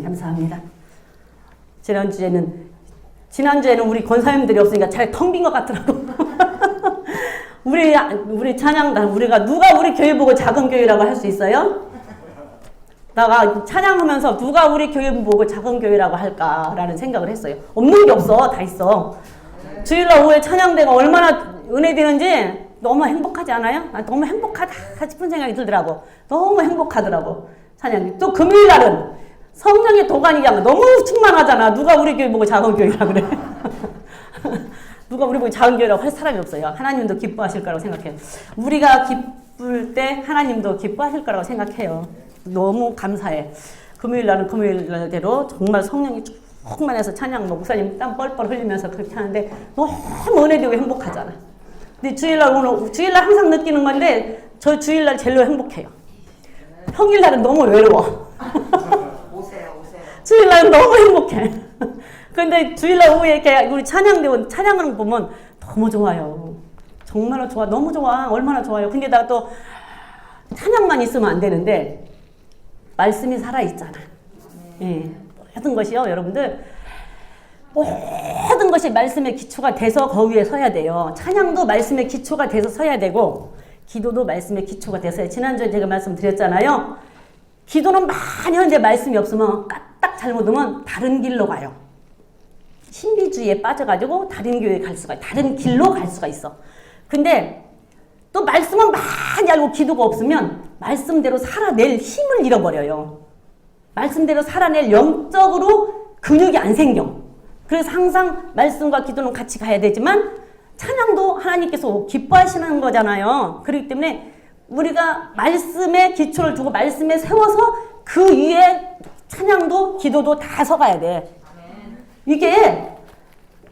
감사합니다. 지난주에는 우리 권사님들이 없으니까 잘 텅 빈 것 같더라고. 우리 찬양단, 누가 우리 교회 보고 작은 교회라고 할 수 있어요? 나가 찬양하면서 누가 우리 교회 보고 작은 교회라고 할까라는 생각을 했어요. 없는 게 없어. 다 있어. 주일날 오후에 찬양대가 얼마나 은혜되는지 너무 행복하지 않아요? 너무 행복하다 싶은 생각이 들더라고. 너무 행복하더라고. 찬양이. 또 금요일날은 성령의 도가니 그냥 너무 충만하잖아. 누가 우리 교회 보고 작은 교회라고 그래. 누가 우리 보고 작은 교회라고 할 사람이 없어요. 하나님도 기뻐하실 거라고 생각해요. 우리가 기쁠 때 하나님도 기뻐하실 거라고 생각해요. 너무 감사해. 금요일날은 금요일날대로 정말 성령이 충만해서 찬양 목사님 땀 뻘뻘 흘리면서 그렇게 하는데 너무 은혜되고 행복하잖아. 근데 주일날 항상 느끼는 건데 저 주일날 제일 행복해요. 평일날은 너무 외로워. 오세요. 주일날은 너무 행복해. 근데 주일날 오후에 이렇게 우리 찬양하는 거 보면 너무 좋아요. 정말로 좋아. 너무 좋아. 얼마나 좋아요. 근데다가 또 찬양만 있으면 안 되는데 말씀이 살아있잖아. 예. 모든 것이요, 여러분들. 모든 것이 말씀의 기초가 돼서 거기에 서야 돼요. 찬양도 말씀의 기초가 돼서 서야 되고, 기도도 말씀의 기초가 돼서. 지난주에 제가 말씀드렸잖아요. 기도는 많이 하는데 말씀이 없으면 까딱 잘못하면 다른 길로 가요. 신비주의에 빠져가지고 다른 교회에 갈 수가, 다른 길로 갈 수가 있어. 근데 또 말씀은 많이 알고 기도가 없으면 말씀대로 살아낼 힘을 잃어버려요. 말씀대로 살아낼 영적으로 근육이 안 생겨. 그래서 항상 말씀과 기도는 같이 가야 되지만 찬양도 하나님께서 기뻐하시는 거잖아요. 그렇기 때문에 우리가 말씀에 기초를 두고 말씀에 세워서 그 위에 찬양도 기도도 다 서가야 돼. 이게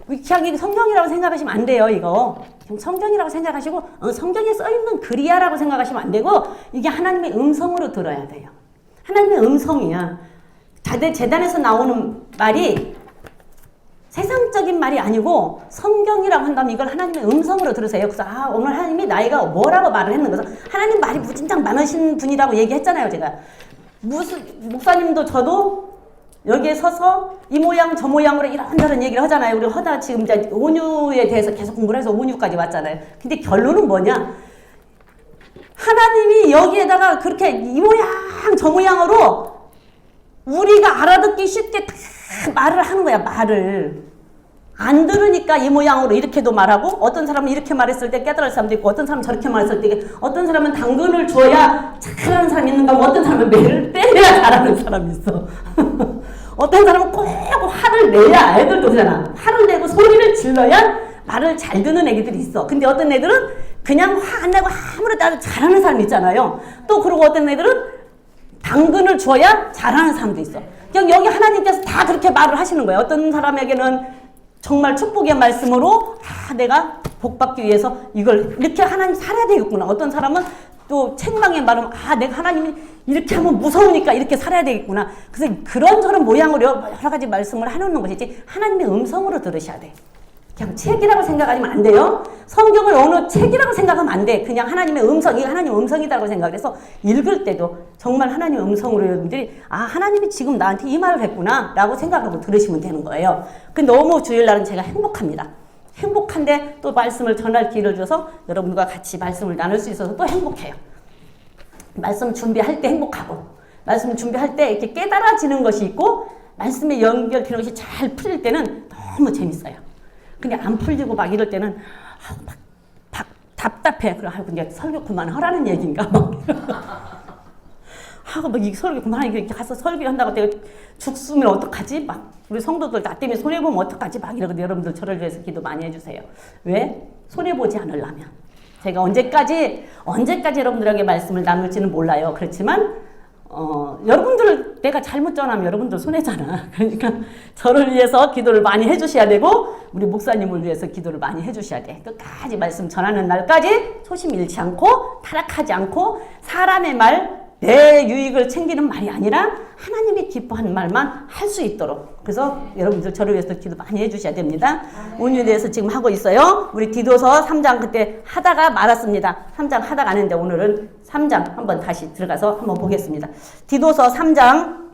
그냥 성경이라고 생각하시면 안 돼요. 이거 성경이라고 생각하시고 성경에 써있는 글이야라고 생각하시면 안 되고 이게 하나님의 음성으로 들어야 돼요. 하나님의 음성이야. 재단에서 나오는 말이 세상적인 말이 아니고 성경이라고 한다면 이걸 하나님의 음성으로 들으세요. 그래서 오늘 하나님이 나이가 뭐라고 말을 했는 거죠. 하나님 말이 무진장 많으신 분이라고 얘기했잖아요. 제가 목사님도 저도 여기에 서서 이 모양 저 모양으로 이런저런 얘기를 하잖아요. 우리 허다 지금 이제 온유에 대해서 계속 공부를 해서 온유까지 왔잖아요. 근데 결론은 뭐냐? 하나님이 여기에다가 그렇게 이 모양 저 모양으로 우리가 알아듣기 쉽게 다 말을 하는 거야. 말을 안 들으니까 이 모양으로 이렇게도 말하고 어떤 사람은 이렇게 말했을 때 깨달을 사람도 있고 어떤 사람은 저렇게 말했을 때 어떤 사람은 당근을 줘야 잘하는 사람이 있는가 하면 어떤 사람은 매를 때려야 잘하는 사람이 있어. 어떤 사람은 꼭 화를 내야 애들도 그러잖아. 화를 내고 소리를 질러야 말을 잘 듣는 애기들이 있어. 근데 어떤 애들은 그냥 화 안 내고 아무래도 잘하는 사람이 있잖아요. 또 그리고 어떤 애들은 당근을 줘야 잘하는 사람도 있어. 그냥 여기 하나님께서 다 그렇게 말을 하시는 거예요. 어떤 사람에게는 정말 축복의 말씀으로 내가 복받기 위해서 이걸 이렇게 하나님 살아야 되겠구나. 어떤 사람은 또 책망의 말은 내가 하나님이 이렇게 하면 무서우니까 이렇게 살아야 되겠구나. 그래서 그런저런 모양으로 여러 가지 말씀을 해놓는 것이지 하나님의 음성으로 들으셔야 돼. 그냥 책이라고 생각하면 안 돼요. 성경을 어느 책이라고 생각하면 안 돼. 그냥 하나님의 음성, 이게 하나님의 음성이다라고 생각을 해서 읽을 때도 정말 하나님의 음성으로 여러분들이 하나님이 지금 나한테 이 말을 했구나 라고 생각하고 들으시면 되는 거예요. 근데 너무 주일날은 제가 행복합니다. 행복한데 또 말씀을 전할 기회를 줘서 여러분과 같이 말씀을 나눌 수 있어서 또 행복해요. 말씀 준비할 때 행복하고 말씀 준비할 때 이렇게 깨달아지는 것이 있고 말씀에 연결되는 것이 잘 풀릴 때는 너무 재밌어요. 근데 안 풀리고 막 이럴 때는 막 답답해. 그래 이제 설교 그만하라는 얘기인가 막 하고 막 이 설교 그만하니까 이렇게 가서 설교한다고 내가 죽으면 어떡하지? 막 우리 성도들 나 때문에 손해 보면 어떡하지? 막 이러거든요. 여러분들 저를 위해서 기도 많이 해주세요. 왜? 손해 보지 않으려면. 제가 언제까지 여러분들에게 말씀을 나눌지는 몰라요. 그렇지만 여러분들 내가 잘못 전하면 여러분들 손해잖아. 그러니까 저를 위해서 기도를 많이 해주셔야 되고 우리 목사님을 위해서 기도를 많이 해주셔야 돼. 끝까지 말씀 전하는 날까지 초심 잃지 않고 타락하지 않고 사람의 말 내 유익을 챙기는 말이 아니라 하나님이 기뻐하는 말만 할 수 있도록. 그래서 여러분들 저를 위해서 기도 많이 해주셔야 됩니다. 온유에 대해서 지금 하고 있어요. 우리 디도서 3장 그때 하다가 말았습니다. 3장 하다가 안 했는데 오늘은 3장 한번 다시 들어가서 한번 보겠습니다. 디도서 3장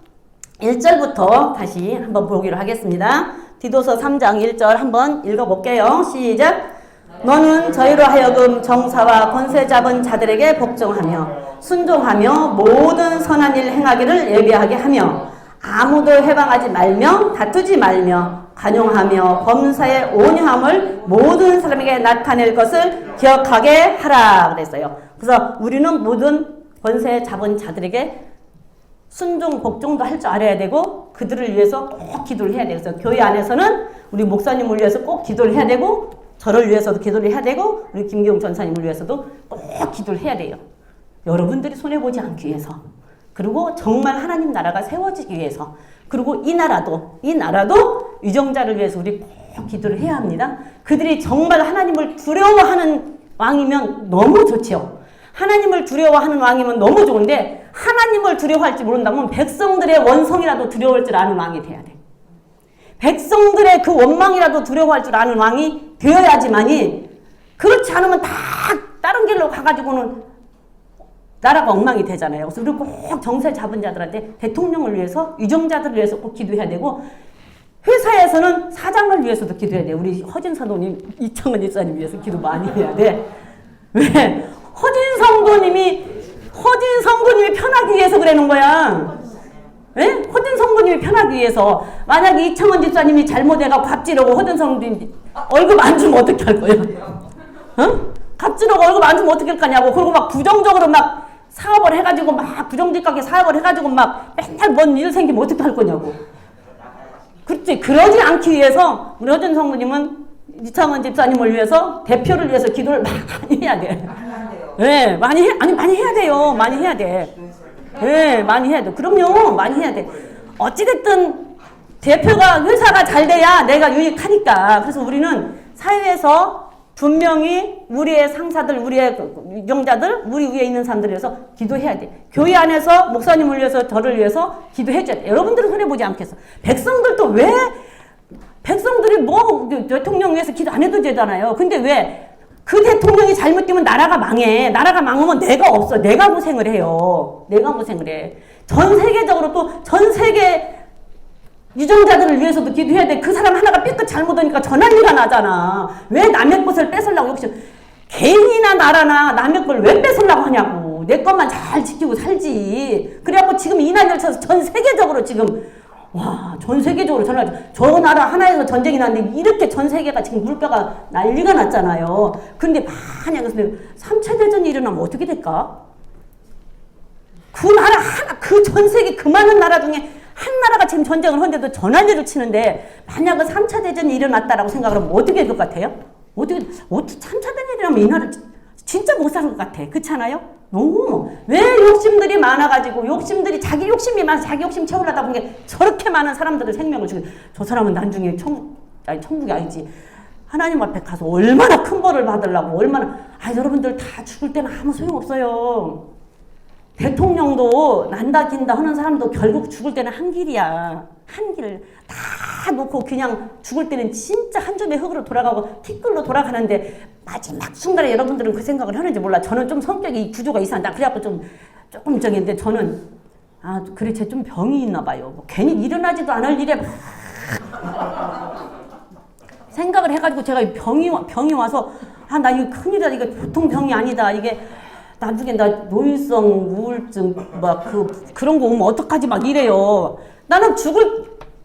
1절부터 다시 한번 보기로 하겠습니다. 디도서 3장 1절 한번 읽어볼게요. 시작. 너는 저희로 하여금 정사와 권세 잡은 자들에게 복종하며 순종하며 모든 선한 일 행하기를 예비하게 하며 아무도 해방하지 말며 다투지 말며 관용하며 범사의 온유함을 모든 사람에게 나타낼 것을 기억하게 하라 그랬어요. 그래서 우리는 모든 권세 잡은 자들에게 순종, 복종도 할 줄 알아야 되고 그들을 위해서 꼭 기도를 해야 돼요. 그래서 교회 안에서는 우리 목사님을 위해서 꼭 기도를 해야 되고 저를 위해서도 기도를 해야 되고 우리 김기용 전사님을 위해서도 꼭 기도를 해야 돼요. 여러분들이 손해보지 않기 위해서 그리고 정말 하나님 나라가 세워지기 위해서 그리고 이 나라도 유정자를 위해서 우리 꼭 기도를 해야 합니다. 그들이 정말 하나님을 두려워하는 왕이면 너무 좋지요. 하나님을 두려워하는 왕이면 너무 좋은데 하나님을 두려워할지 모른다면 백성들의 원성이라도 두려워할 줄 아는 왕이 돼야 돼. 백성들의 그 원망이라도 두려워할 줄 아는 왕이 되어야지만이 그렇지 않으면 다 다른 길로 가가지고는 나라가 엉망이 되잖아요. 그래서 우리 꼭 정세 잡은 자들한테 대통령을 위해서 유정자들을 위해서 꼭 기도해야 되고 회사에서는 사장을 위해서도 기도해야 돼. 우리 허진 사도님, 이창원 집사님 위해서 기도 많이 해야 돼. 왜? 허진 성도님이 편하기 위해서 그러는 거야. 예? 허진 성도님이 편하기 위해서. 만약에 이창원 집사님이 잘못해가 갑질하고 허진 성도님 월급 안 주면 어떻게 할 거야? 어? 갑질하고 월급 안 주면 어떻게 할 거냐고. 그리고 막 부정적으로 막 사업을 해가지고 막 부정직하게 사업을 해가지고 막 맨날 뭔 일 생기면 어떻게 할 거냐고. 그렇지. 그러지 않기 위해서 우리 허진 성도님은 이창원 집사님을 위해서 대표를 위해서 기도를 많이 해야 돼. 네, 많이 해야 돼요. 많이 해야 돼. 네, 많이 해야 돼. 그럼요, 많이 해야 돼. 어찌됐든 대표가 회사가 잘 돼야 내가 유익하니까. 그래서 우리는 사회에서 분명히 우리의 상사들, 우리의 유정자들, 우리 위에 있는 사람들을 위해서 기도해야 돼. 교회 안에서 목사님을 위해서, 저를 위해서 기도해줘야 돼. 여러분들은 손해보지 않겠어. 백성들도 왜 백성들이 뭐 대통령 위해서 기도 안 해도 되잖아요. 근데 왜 그 대통령이 잘못되면 나라가 망해. 나라가 망하면 내가 없어. 내가 고생을 해요. 내가 고생을 해. 전 세계적으로 또 전 세계 유정자들을 위해서도 기도해야 돼. 그 사람 하나가 삐끗 잘못하니까 전환리가 나잖아. 왜 남의 것을 뺏으려고 역시 개인이나 나라나 남의 걸 왜 뺏으려고 하냐고. 내 것만 잘 지키고 살지. 그래갖고 지금 이 난리를 쳐서 전 세계적으로 지금 와, 전 세계적으로 저 나라 하나에서 전쟁이 났는데 이렇게 전 세계가 지금 물가가 난리가 났잖아요. 근데 만약 3차 대전이 일어나면 어떻게 될까? 그 나라 하나, 그 전 세계 그 많은 나라 중에 한 나라가 지금 전쟁을 하는데도 전환리를 치는데 만약에 3차 대전이 일어났다라고 생각을 하면 어떻게 될 것 같아요? 어떻게 3차 대전이 일어나면 이 나라 진짜 못 살 것 같아. 그렇지 않아요? 너무 왜 욕심들이 많아가지고 자기 욕심이 많아서 자기 욕심 채우려다 보니 저렇게 많은 사람들의 생명을 죽여. 저 사람은 나중에 천국이 아니지. 하나님 앞에 가서 얼마나 큰 벌을 받으려고 얼마나 여러분들 다 죽을 때는 아무 소용없어요. 대통령도 난다 긴다 하는 사람도 결국 죽을 때는 한 길이야. 한 길 다 놓고 그냥 죽을 때는 진짜 한 줌의 흙으로 돌아가고 티끌로 돌아가는데 마지막 순간에 여러분들은 그 생각을 하는지 몰라. 저는 좀 성격이 구조가 이상하다. 그래갖고 조금 정인데 저는 그래 쟤 좀 병이 있나 봐요. 뭐 괜히 일어나지도 않을 일에 막 생각을 해가지고 제가 병이 와서 나 이거 큰일이다. 이거 보통 병이 아니다. 이게 나중에 나 노인성 우울증 그런 거 오면 어떡하지 막 이래요. 나는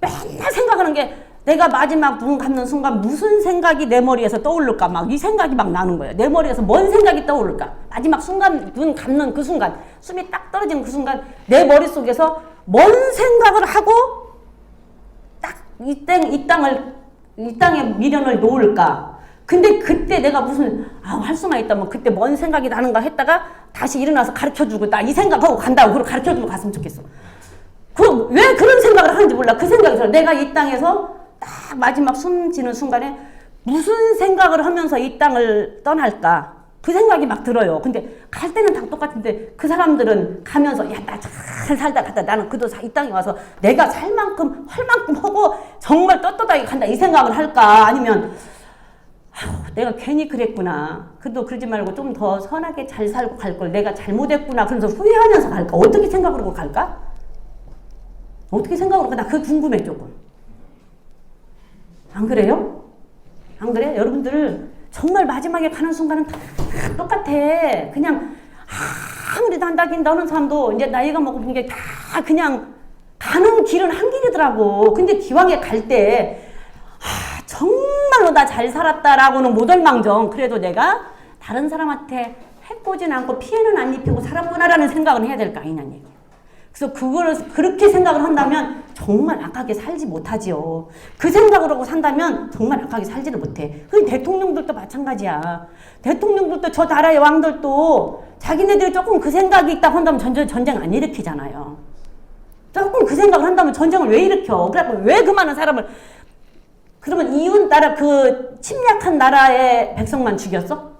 맨날 생각하는 게 내가 마지막 눈 감는 순간 무슨 생각이 내 머리에서 떠오를까 막 이 생각이 막 나는 거예요. 내 머리에서 뭔 생각이 떠오를까. 마지막 순간 눈 감는 그 순간 숨이 딱 떨어지는 그 순간 내 머릿속에서 뭔 생각을 하고 딱 이 땅에 미련을 놓을까. 근데 그때 내가 무슨 할 수만 있다면 그때 뭔 생각이 나는가 했다가 다시 일어나서 가르쳐주고 나 이 생각하고 간다고 그러고 가르쳐주고 갔으면 좋겠어. 왜 그런 생각을 하는지 몰라. 그 생각이 들어. 내가 이 땅에서 딱 마지막 숨 지는 순간에 무슨 생각을 하면서 이 땅을 떠날까. 그 생각이 막 들어요. 근데 갈 때는 다 똑같은데 그 사람들은 가면서 나 잘 살다 갔다 나는 그도 이 땅에 와서 내가 살 만큼 할 만큼 하고 정말 떳떳하게 간다 이 생각을 할까. 아니면 내가 괜히 그랬구나. 그래도 그러지 말고 좀 더 선하게 잘 살고 갈 걸. 내가 잘못했구나. 그러면서 후회하면서 갈까. 어떻게 생각을 하고 갈까? 어떻게 생각을 할까? 나 그게 궁금해 조금. 안 그래요? 안 그래? 여러분들 정말 마지막에 가는 순간은 다 똑같아. 그냥 아무리 단다긴 너는 사람도 이제 나이가 먹은 게 다 그냥 가는 길은 한 길이더라고. 근데 기왕에 갈 때 정말로 나 잘 살았다라고는 못할망정 그래도 내가 다른 사람한테 해코진 않고 피해는 안 입히고 살았구나라는 생각은 해야 될 거 아니냐는 얘기예요. 그래서 그거를 그렇게 생각을 한다면 정말 악하게 살지 못하지요. 그 생각을 하고 산다면 정말 악하게 살지를 못해. 그 대통령들도 마찬가지야. 대통령들도 저 나라의 왕들도 자기네들이 조금 그 생각이 있다고 한다면 전쟁 안 일으키잖아요. 조금 그 생각을 한다면 전쟁을 왜 일으켜? 그래서 왜 그 많은 사람을 그러면 이웃 나라 그 침략한 나라의 백성만 죽였어?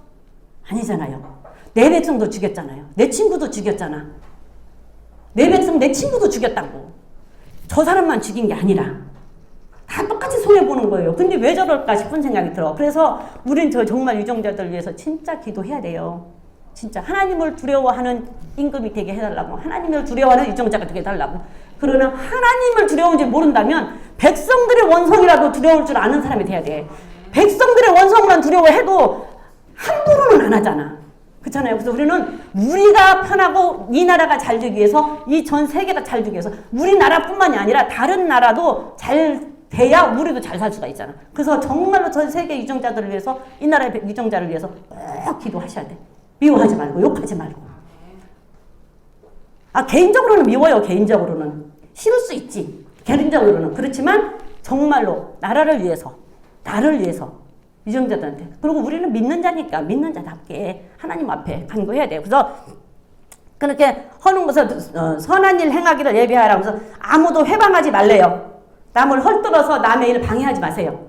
아니잖아요. 내 백성도 죽였잖아요. 내 친구도 죽였잖아. 내 백성 내 친구도 죽였다고. 저 사람만 죽인 게 아니라 다 똑같이 손해보는 거예요. 근데 왜 저럴까 싶은 생각이 들어. 그래서 우린 저 정말 유정자들 위해서 진짜 기도해야 돼요. 진짜 하나님을 두려워하는 임금이 되게 해달라고. 하나님을 두려워하는 유정자가 되게 해달라고. 그러나 하나님을 두려운지 모른다면 백성들의 원성이라도 두려울 줄 아는 사람이 돼야 돼. 백성들의 원성만 두려워해도 함부로는 안 하잖아. 그렇잖아요. 그래서 우리는 우리가 편하고 이 나라가 잘 되기 위해서 이 전 세계가 잘 되기 위해서 우리나라뿐만이 아니라 다른 나라도 잘 돼야 우리도 잘 살 수가 있잖아. 그래서 정말로 전 세계 유정자들을 위해서 이 나라의 유정자를 위해서 꼭 기도하셔야 돼. 미워하지 말고 욕하지 말고. 개인적으로는 미워요. 개인적으로는 싫을 수 있지. 개인적으로는 그렇지만 정말로 나라를 위해서 나를 위해서 유정자들한테. 그리고 우리는 믿는 자니까 믿는 자답게 하나님 앞에 간구해야 돼요. 그래서 그렇게 하는 것을 선한 일 행하기를 예비하라고 해서 아무도 회방하지 말래요. 남을 헐뜯어서 남의 일을 방해하지 마세요.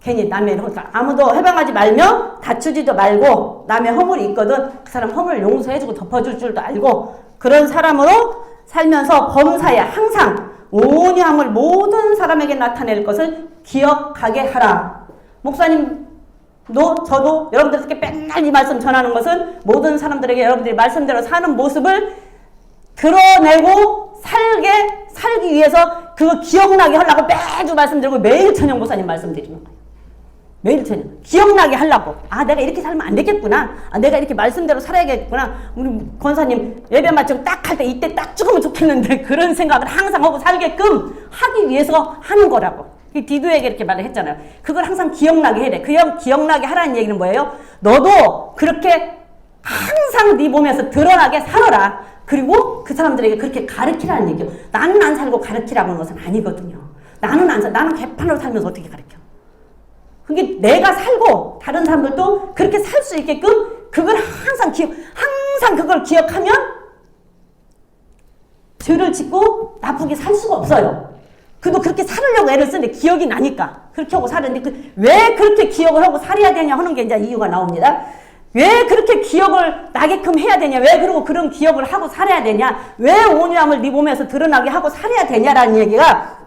괜히 남의 일을 아무도 회방하지 말며 다투지도 말고 남의 허물이 있거든 그 사람 허물을 용서해주고 덮어줄 줄도 알고 그런 사람으로 살면서 범사에 항상 온유함을 모든 사람에게 나타낼 것을 기억하게 하라. 목사님도 저도 여러분들께 맨날 이 말씀 전하는 것은 모든 사람들에게 여러분들이 말씀대로 사는 모습을 드러내고 살기 위해서 그거 기억나게 하려고 매주 말씀드리고 매일 저녁 목사님 말씀드리는 거예요. 매일 저녁 기억나게 하려고. 내가 이렇게 살면 안 되겠구나. 내가 이렇게 말씀대로 살아야겠구나. 우리 권사님 예배 마치고 딱 할 때 이때 딱 죽으면 좋겠는데 그런 생각을 항상 하고 살게끔 하기 위해서 하는 거라고. 디도에게 이렇게 말을 했잖아요. 그걸 항상 기억나게 해야 돼. 기억나게 하라는 얘기는 뭐예요? 너도 그렇게 항상 네 몸에서 드러나게 살아라. 그리고 그 사람들에게 그렇게 가르치라는 얘기예요. 나는 안 살고 가르치라고 하는 것은 아니거든요. 나는 개판으로 살면서 어떻게 가르쳐? 그게 내가 살고 다른 사람들도 그렇게 살 수 있게끔 그걸 항상 그걸 기억하면 죄를 짓고 나쁘게 살 수가 없어요. 그래도 그렇게 살으려고 애를 쓰는데 기억이 나니까 그렇게 하고 사는데 왜 그렇게 기억을 하고 살아야 되냐 하는 게 이제 이유가 나옵니다. 왜 그렇게 기억을 나게끔 해야 되냐? 왜 그러고 그런 기억을 하고 살아야 되냐? 왜 온유함을 네 몸에서 드러나게 하고 살아야 되냐라는 얘기가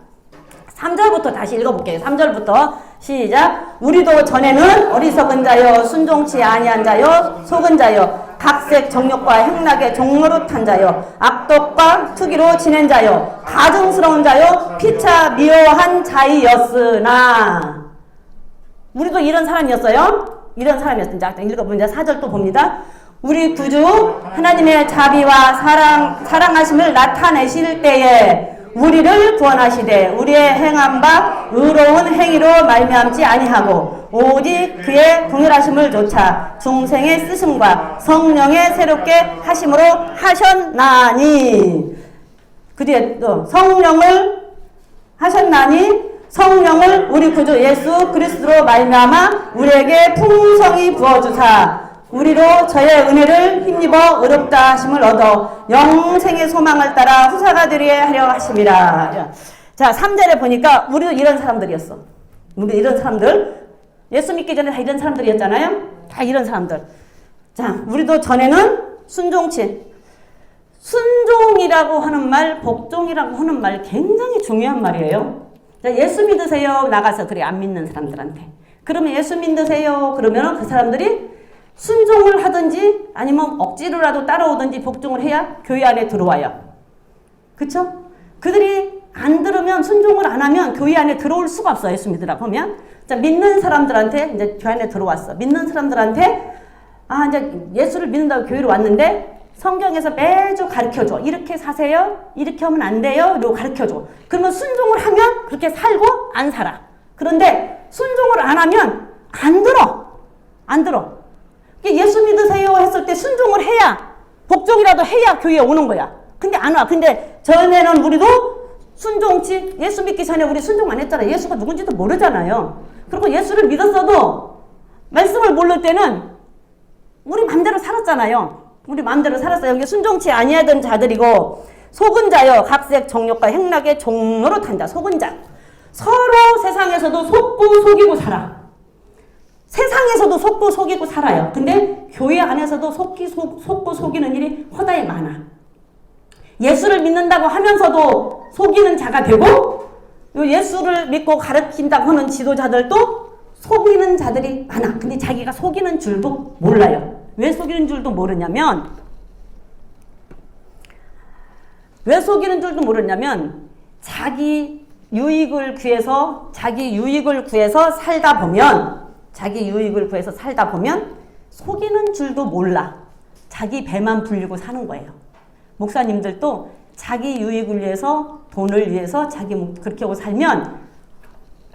3절부터 다시 읽어볼게요. 3절부터 시작. 우리도 전에는 어리석은 자여 순종치 아니한 자여 속은 자여 각색 정욕과 행락의 종노릇한 자여 악독과 투기로 지낸 자여 가증스러운 자여 피차 미워한 자이었으나 우리도 이런 사람이었어요. 이런 사람이었습니다. 읽어보면 4절 또 봅니다. 우리 구주 하나님의 자비와 사랑하심을 나타내실 때에 우리를 구원하시되 우리의 행한 바 의로운 행위로 말미암지 아니하고 오직 그의 동일하심을 조차 중생의 쓰심과 성령의 새롭게 하심으로 하셨나니 그 뒤에 또 성령을 하셨나니 성령을 우리 구주 예수 그리스도로 말미암아 우리에게 풍성히 부어주사 우리로 저의 은혜를 힘입어 의롭다 하심을 얻어 영생의 소망을 따라 후사가 되리에 하려 하심이라. 자, 3절에 보니까 우리도 이런 사람들이었어. 우리 이런 사람들 예수 믿기 전에 다 이런 사람들이었잖아요. 다 이런 사람들. 자, 우리도 전에는 순종이라고 하는 말, 복종이라고 하는 말 굉장히 중요한 말이에요. 자, 예수 믿으세요 나가서 그래 안 믿는 사람들한테 그러면 예수 믿으세요 그러면 그 사람들이 순종을 하든지 아니면 억지로라도 따라오든지 복종을 해야 교회 안에 들어와요. 그쵸? 그들이 안 들으면 순종을 안 하면 교회 안에 들어올 수가 없어. 예수 믿으라 보면. 자, 믿는 사람들한테 이제 교회 안에 들어왔어. 믿는 사람들한테 이제 예수를 믿는다고 교회로 왔는데 성경에서 매주 가르쳐줘. 이렇게 사세요. 이렇게 하면 안 돼요. 이러고 가르쳐줘. 그러면 순종을 하면 그렇게 살고 안 살아. 그런데 순종을 안 하면 안 들어. 안 들어. 예수 믿으세요 했을 때 순종을 해야, 복종이라도 해야 교회에 오는 거야. 근데 안 와. 근데 전에는 우리도 순종치, 예수 믿기 전에 우리 순종 안 했잖아요. 예수가 누군지도 모르잖아요. 그리고 예수를 믿었어도 말씀을 모를 때는 우리 맘대로 살았잖아요. 우리 맘대로 살았어요. 이게 순종치 아니하던 자들이고 속은 자여 각색 정욕과 행락의 종로로 탄다. 속은 자. 서로 세상에서도 속고 속이고 살아. 세상에서도 속고 속이고 살아요. 근데 교회 안에서도 속고 속이는 일이 허다히 많아. 예수를 믿는다고 하면서도 속이는 자가 되고 예수를 믿고 가르친다고 하는 지도자들도 속이는 자들이 많아. 근데 자기가 속이는 줄도 몰라요. 왜 속이는 줄도 모르냐면 자기 유익을 구해서 살다 보면 속이는 줄도 몰라. 자기 배만 불리고 사는 거예요. 목사님들도 자기 유익을 위해서, 돈을 위해서 그렇게 하고 살면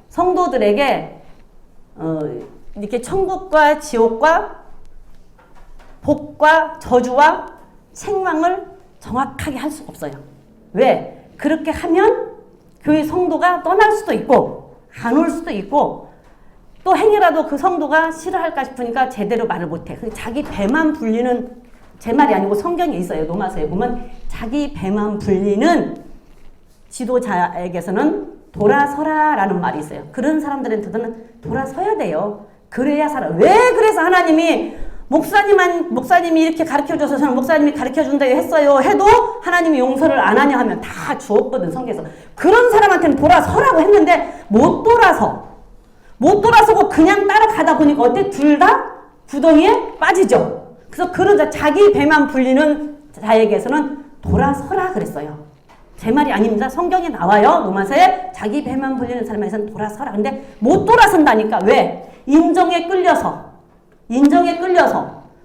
성도들에게 이렇게 천국과 지옥과 복과 저주와 책망을 정확하게 할 수가 없어요. 왜? 그렇게 하면 교회 성도가 떠날 수도 있고 안 올 수도 있고 또 행여라도 그 성도가 싫어할까 싶으니까 제대로 말을 못해. 자기 배만 불리는, 제 말이 아니고 성경에 있어요. 로마서에 보면 자기 배만 불리는 지도자에게서는 돌아서라라는 말이 있어요. 그런 사람들한테는 돌아서야 돼요. 그래야 살아. 왜 그래서 하나님이 목사님이 이렇게 가르쳐줘서 저는 목사님이 가르쳐준다 했어요 해도 하나님이 용서를 안 하냐 하면 다 주었거든. 성경에서. 그런 사람한테는 돌아서라고 했는데 못 돌아서고 그냥 따라가다 보니까 어때? 둘 다 구덩이에 빠지죠. 그래서 그런 자기 배만 불리는 자에게서는 돌아서라 그랬어요. 제 말이 아닙니다. 성경에 나와요. 로마서에 자기 배만 불리는 사람에게서는 돌아서라. 근데 못 돌아선다니까. 왜? 인정에 끌려서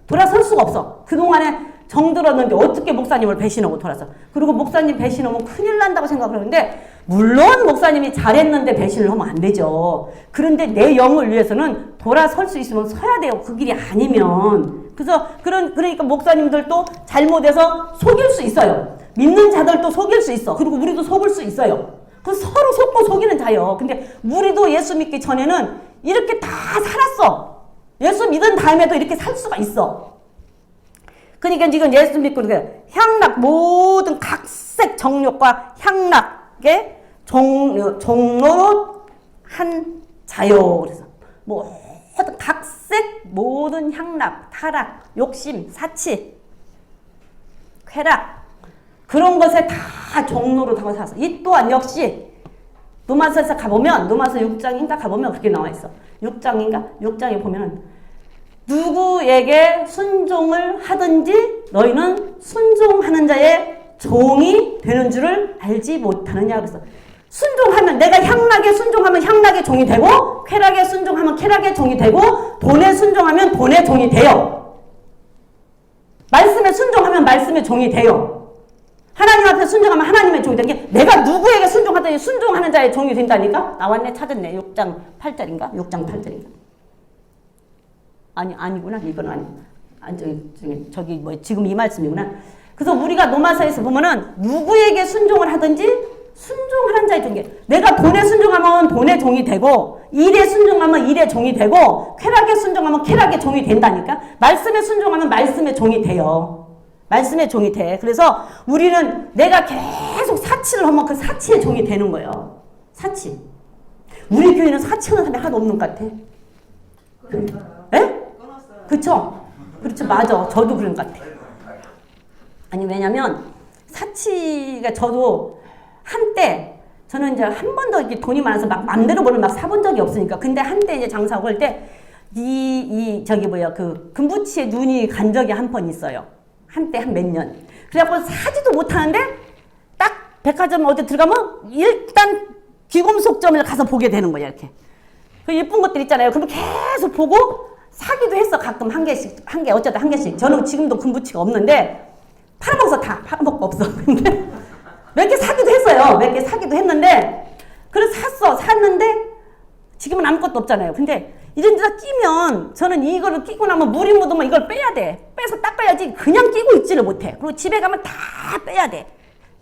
돌아설 수가 없어. 그동안에 정들었는데 어떻게 목사님을 배신하고 돌아서. 그리고 목사님 배신하면 큰일 난다고 생각을 하는데 물론 목사님이 잘했는데 배신을 하면 안 되죠. 그런데 내 영을 위해서는 돌아설 수 있으면 서야 돼요. 그 길이 아니면. 그래서 그러니까 목사님들도 잘못해서 속일 수 있어요. 믿는 자들도 속일 수 있어. 그리고 우리도 속을 수 있어요. 그 서로 속고 속이는 자예요. 근데 우리도 예수 믿기 전에는 이렇게 다 살았어. 예수 믿은 다음에도 이렇게 살 수가 있어. 그러니까 지금 예수 믿고 향락 모든 각색 정욕과 향락의 종로로 한 자요. 그래서 모든 각색 모든 향락, 타락, 욕심, 사치, 쾌락 그런 것에 다 종로로 다 살았어. 이 또한 역시 로마서에서 가보면 로마서 6장인가 가보면 그렇게 나와 있어. 6장에 보면 누구에게 순종을 하든지 너희는 순종하는 자의 종이 되는 줄을 알지 못하느냐 그랬어. 순종하면 내가 향락에 순종하면 향락의 종이 되고 쾌락에 순종하면 쾌락의 종이 되고 돈에 순종하면 돈의 종이 돼요. 말씀에 순종하면 말씀의 종이 돼요. 하나님 앞에 순종하면 하나님의 종이 되는 게 내가 누구에게 순종하든지 순종하는 자의 종이 된다니까. 나왔네. 찾았네. 6장 8절인가? 6장 8절인가? 아니구나. 이건 저기 지금 이 말씀이구나. 그래서 우리가 로마서에서 보면은 누구에게 순종을 하든지 순종하는 자의 종이. 내가 돈에 순종하면 돈의 종이 되고 일에 순종하면 일의 종이 되고 쾌락에 순종하면 쾌락의 종이 된다니까. 말씀에 순종하면 말씀의 종이 돼요. 말씀의 종이 돼. 그래서 우리는 내가 계속 사치를 하면 그 사치의 종이 되는 거예요. 사치. 우리 교회는 사치하는 사람이 하나도 없는 것 같아. 예? 그쵸? 그렇죠. 맞아. 저도 그런 것 같아. 아니, 왜냐면, 사치가 저도 한때, 저는 이제 한 번도 이렇게 돈이 많아서 막 맘대로 뭐를 막 사본 적이 없으니까. 근데 한때 이제 장사하고 할 때, 금부치에 눈이 간 적이 한 번 있어요. 한때 한 몇 년. 그래갖고 사지도 못하는데, 딱 백화점 어디 들어가면 일단 귀금속점을 가서 보게 되는 거야, 이렇게. 그 예쁜 것들 있잖아요. 그럼 계속 보고 사기도 했어. 가끔 한 개씩, 어쩌다 한 개씩. 저는 지금도 금부치가 없는데 팔아먹어서 다 팔아먹고 없어. 근데 몇 개 사기도 했어요. 몇 개 사기도 했는데 그래서 샀는데 지금은 아무것도 없잖아요. 근데 이런 데다 끼면 저는 이거를 끼고 나면 물이 묻으면 이걸 빼야 돼. 빼서 닦아야지. 그냥 끼고 있지를 못해. 그리고 집에 가면 다 빼야 돼.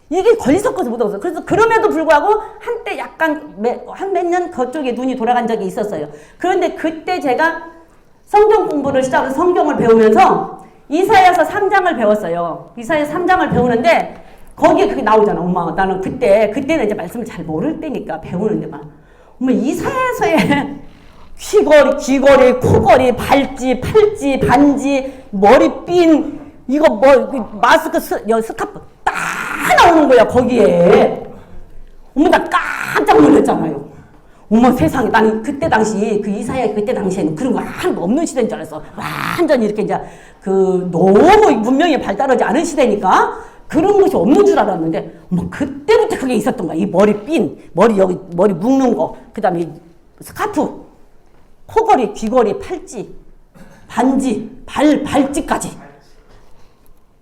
이게 걸리섞어서 묻어서. 그래서 그럼에도 불구하고 한때 약간 한 몇 년 그쪽에 눈이 돌아간 적이 있었어요. 그런데 그때 제가 성경 공부를 시작해서 성경을 배우면서 이사야서 3장을 배웠어요. 이사야서 3장을 배우는데 거기에 그게 나오잖아. 엄마 나는 그때는 이제 말씀을 잘 모를 때니까 배우는데 막 엄마 이사야서에 귀걸이, 코걸이, 발찌, 팔찌, 반지, 머리핀, 이거 마스크, 스카프 다 나오는 거야, 거기에. 어머, 나 깜짝 놀랐잖아요. 어머, 세상에. 나는 그때 당시, 그 이사야 그때 당시에는 그런 거 하나도 없는 시대인 줄 알았어. 완전히 이렇게 이제 너무 문명이 발달하지 않은 시대니까 그런 것이 없는 줄 알았는데, 어머, 그때부터 그게 있었던 거야. 이 머리핀, 머리 묶는 거, 그 다음에 스카프, 코걸이, 귀걸이, 팔찌, 반지, 발찌까지.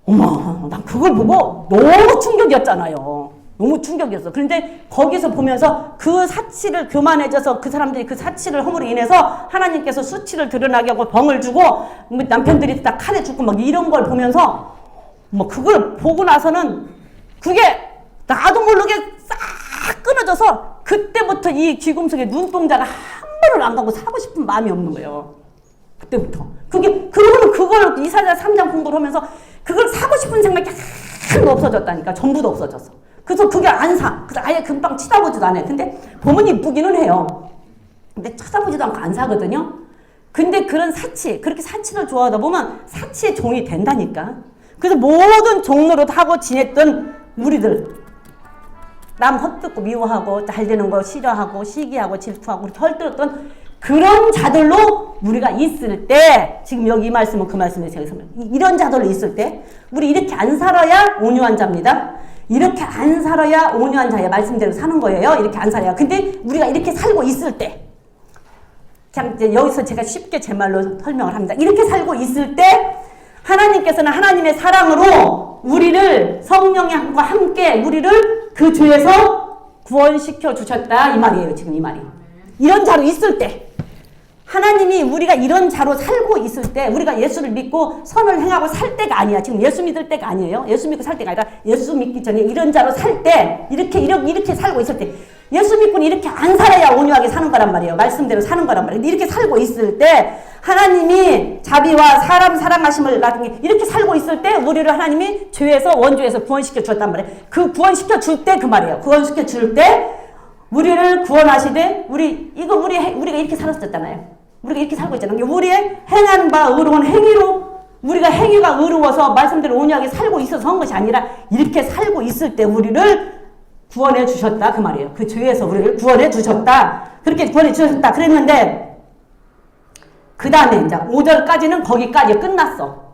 어머, 난 그걸 보고 너무 충격이었잖아요. 너무 충격이었어. 그런데 거기서 보면서 그 사치를 교만해져서 그 사람들이 그 사치를 허물로 인해서 하나님께서 수치를 드러나게 하고 벌을 주고 남편들이 다 칼에 죽고 막 이런 걸 보면서 그걸 보고 나서는 그게 나도 모르게 싹 끊어져서 그때부터 이 귀금속의 눈동자가 한 번을 안 가고 사고 싶은 마음이 없는 거예요. 그때부터. 그러고는 그걸 이사야 3장 공부를 하면서 그걸 사고 싶은 생각이 하나도 없어졌다니까. 전부도 없어졌어. 그래서 그게 안 사. 그래서 아예 금방 쳐다보지도 않아요. 근데 보면 이쁘기는 해요. 근데 쳐다보지도 않고 안 사거든요. 근데 그런 그렇게 사치를 좋아하다 보면 사치의 종이 된다니까. 그래서 모든 종로로 하고 지냈던 우리들. 남 헛듣고 미워하고 잘 되는 거 싫어하고 시기하고 질투하고 헐뜯었던 그런 자들로 우리가 있을 때 지금 여기 이 말씀은 그 말씀에 제가 이런 자들로 있을 때 우리 이렇게 안 살아야 온유한 자입니다. 이렇게 안 살아야 온유한 자예요. 말씀대로 사는 거예요. 이렇게 안 살아야. 근데 우리가 이렇게 살고 있을 때 참 이제 여기서 제가 쉽게 제 말로 설명을 합니다. 이렇게 살고 있을 때 하나님께서는 하나님의 사랑으로 우리를 성령과 함께 우리를 그 죄에서 구원시켜 주셨다 이 말이에요. 지금 이 말이. 이런 자로 있을 때 하나님이 우리가 이런 자로 살고 있을 때 우리가 예수를 믿고 선을 행하고 살 때가 아니야. 지금 예수 믿을 때가 아니에요. 예수 믿고 살 때가 아니라 예수 믿기 전에 이런 자로 살 때 이렇게 살고 있을 때 예수 믿고는 이렇게 안 살아야 온유하게 사는 거란 말이에요. 말씀대로 사는 거란 말이에요. 이렇게 살고 있을 때 하나님이 자비와 사람 사랑하심을 나중에 이렇게 살고 있을 때 우리를 하나님이 죄에서 원죄에서 구원시켜 주었단 말이에요. 그 구원시켜 줄 때 그 말이에요. 구원시켜 줄 때 우리를 구원하시되 우리가 이렇게 살았었잖아요. 우리가 이렇게 살고 있잖아요. 우리의 행한 바 의로운 행위로 우리가 행위가 의로워서 말씀대로 온유하게 살고 있어서 한 것이 아니라 이렇게 살고 있을 때 우리를 구원해 주셨다 그 말이에요. 그 죄에서 우리를 구원해 주셨다. 그렇게 구원해 주셨다 그랬는데 그 다음에 이제 5절까지는 거기까지 끝났어.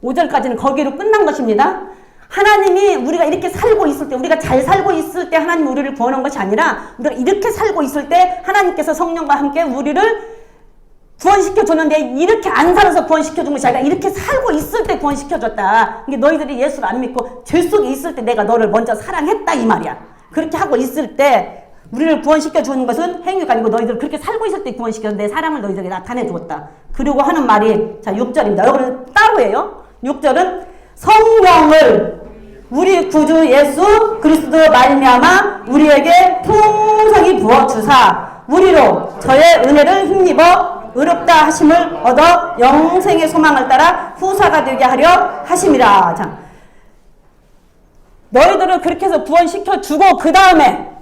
5절까지는 거기로 끝난 것입니다. 하나님이 우리가 이렇게 살고 있을 때 우리가 잘 살고 있을 때 하나님이 우리를 구원한 것이 아니라 우리가 이렇게 살고 있을 때 하나님께서 성령과 함께 우리를 구원시켜 줬는데 이렇게 안 살아서 구원시켜 준 것이 아니라 이렇게 살고 있을 때 구원시켜 줬다. 이게 너희들이 예수를 안 믿고 죄 속에 있을 때 내가 너를 먼저 사랑했다 이 말이야. 그렇게 하고 있을 때 우리를 구원시켜 주는 것은 행위가 아니고 너희들 그렇게 살고 있을 때 구원시켜 내 사랑을 너희들에게 나타내 주었다. 그리고 하는 말이 자 6절입니다. 여러분 따로 해요. 6절은 성령을 우리 구주 예수 그리스도 말미암아 우리에게 풍성히 부어 주사 우리로 저의 은혜를 힘입어 의롭다 하심을 얻어 영생의 소망을 따라 후사가 되게 하려 하심이라. 자, 너희들을 그렇게 해서 구원시켜 주고 그 다음에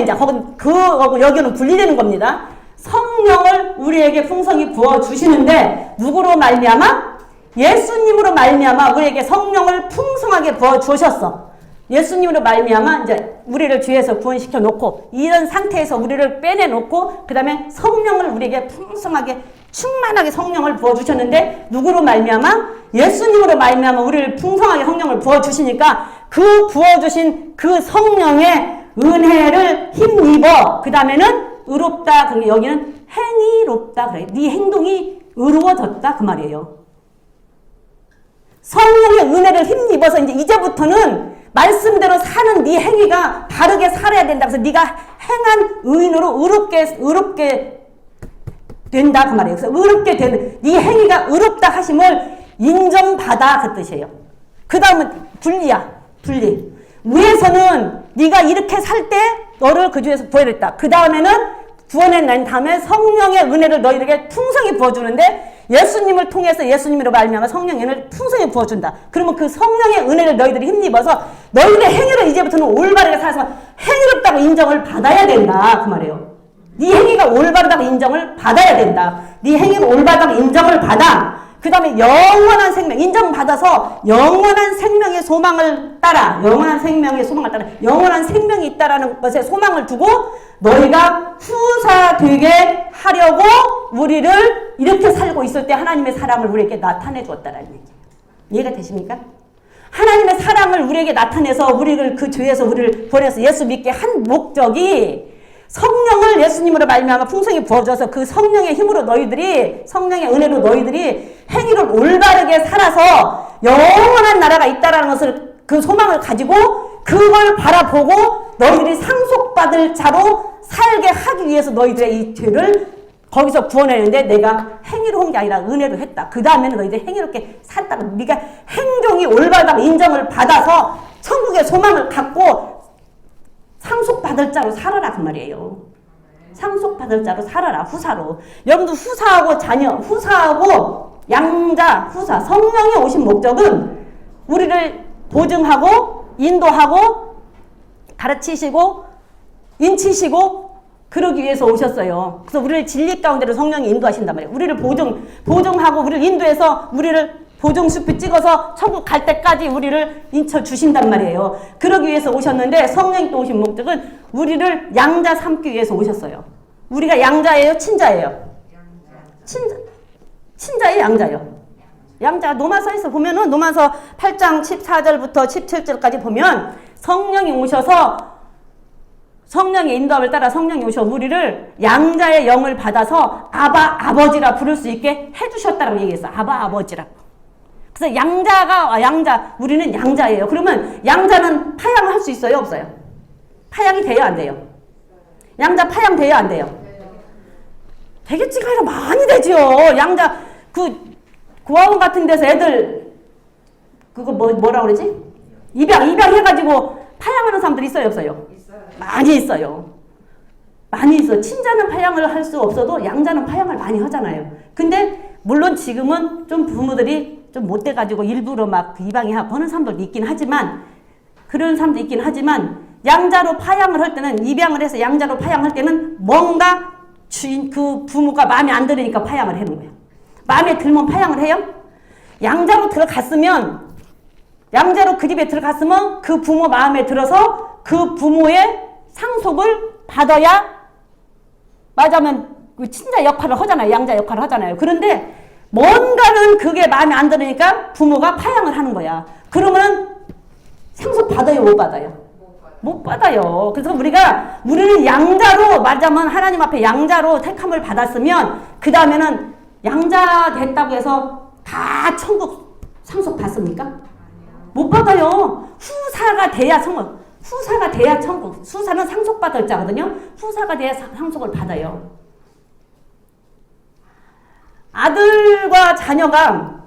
이제 거기 여기는 분리되는 겁니다. 성령을 우리에게 풍성히 부어 주시는데 누구로 말미암아? 예수님으로 말미암아 우리에게 성령을 풍성하게 부어 주셨어. 예수님으로 말미암아 이제 우리를 죄에서 구원시켜 놓고 이런 상태에서 우리를 빼내 놓고 그 다음에 성령을 우리에게 풍성하게 충만하게 성령을 부어 주셨는데 누구로 말미암아? 예수님으로 말미암아 우리를 풍성하게 성령을 부어 주시니까 그 부어주신 그 성령의 은혜를 힘입어. 그 다음에는 의롭다. 여기는 행위롭다. 그래. 네 행동이 의로워졌다. 그 말이에요. 성령의 은혜를 힘입어서 이제부터는 말씀대로 사는 네 행위가 바르게 살아야 된다. 그래서 네가 행한 의인으로 의롭게 된다. 그 말이에요. 그래서 의롭게 되는 네 행위가 의롭다 하심을 인정받아. 그 뜻이에요. 그 다음은 분리. 위에서는 네가 이렇게 살 때 너를 그 중에서 부어냈다. 그 다음에는 구원해낸 다음에 성령의 은혜를 너희에게 풍성히 부어주는데 예수님을 통해서 예수님으로 말미암아 성령의 은혜를 풍성히 부어준다. 그러면 그 성령의 은혜를 너희들이 힘입어서 너희들의 행위를 이제부터는 올바르게 살아서 행위롭다고 인정을 받아야 된다. 그 말이에요. 네 행위가 올바르다고 인정을 받아야 된다. 네 행위가 올바르다고 인정을 받아. 그 다음에 영원한 생명, 인정받아서 영원한 생명의 소망을 따라, 영원한 생명이 있다라는 것에 소망을 두고 너희가 후사되게 하려고 우리를 이렇게 살고 있을 때 하나님의 사랑을 우리에게 나타내 주었다라는 얘기예요. 이해가 되십니까? 하나님의 사랑을 우리에게 나타내서 우리를 그 죄에서 우리를 보내서 예수 믿게 한 목적이 성령을 예수님으로 말미암아 풍성히 부어줘서 그 성령의 힘으로 너희들이 성령의 은혜로 너희들이 행위를 올바르게 살아서 영원한 나라가 있다라는 것을 그 소망을 가지고 그걸 바라보고 너희들이 상속받을 자로 살게 하기 위해서 너희들의 이 죄를 거기서 구원했는데 내가 행위로 한 게 아니라 은혜로 했다. 그 다음에는 너희들이 행위롭게 살다가 네가 행동이 올바르다고 인정을 받아서 천국의 소망을 갖고 상속받을 자로 살아라. 그 말이에요. 상속받을 자로 살아라. 후사로. 여러분도 후사하고 자녀, 후사하고 양자, 후사. 성령이 오신 목적은 우리를 보증하고 인도하고 가르치시고 인치시고 그러기 위해서 오셨어요. 그래서 우리를 진리 가운데로 성령이 인도하신단 말이에요. 우리를 보증하고 우리를 인도해서 우리를 보증수표 찍어서 천국 갈 때까지 우리를 인쳐 주신단 말이에요. 그러기 위해서 오셨는데 성령이 또 오신 목적은 우리를 양자 삼기 위해서 오셨어요. 우리가 양자예요? 친자예요? 친자예요? 양자예요? 양자. 노마서에서 보면은 노마서 8장 14절부터 17절까지 보면 성령이 오셔서 성령의 인도함을 따라 성령이 오셔 우리를 양자의 영을 받아서 아버지라 부를 수 있게 해주셨다라고 얘기했어요. 아버지라고. 그래서 우리는 양자예요. 그러면 양자는 파양을 할 수 있어요? 없어요? 파양이 돼요? 안 돼요? 양자 파양 돼요? 안 돼요? 되겠지가 아니라 많이 되죠. 양자, 고아원 같은 데서 애들, 뭐라 그러지? 입양해가지고 파양하는 사람들 있어요? 없어요? 많이 있어요. 많이 있어. 친자는 파양을 할 수 없어도 양자는 파양을 많이 하잖아요. 근데 물론 지금은 좀 부모들이 좀 못돼가지고 일부러 막 입양하고 하는 사람들도 있긴 하지만 그런 사람도 있긴 하지만 양자로 파양을 할 때는 입양을 해서 양자로 파양할 때는 뭔가 그 부모가 마음에 안 들으니까 파양을 하는 거예요. 마음에 들면 파양을 해요? 양자로 그 집에 들어갔으면 그 부모 마음에 들어서 그 부모의 상속을 받아야 맞으면 친자 역할을 하잖아요. 양자 역할을 하잖아요. 그런데 뭔가는 그게 마음에 안 들으니까 부모가 파양을 하는 거야. 그러면 상속 받아요? 못 받아요? 못 받아요. 그래서 우리는 양자로 말하자면 하나님 앞에 양자로 택함을 받았으면 그 다음에는 양자 됐다고 해서 다 천국 상속 받습니까? 못 받아요. 후사가 돼야 천국. 후사는 상속받을 자거든요. 후사가 돼야 상속을 받아요. 아들과 자녀가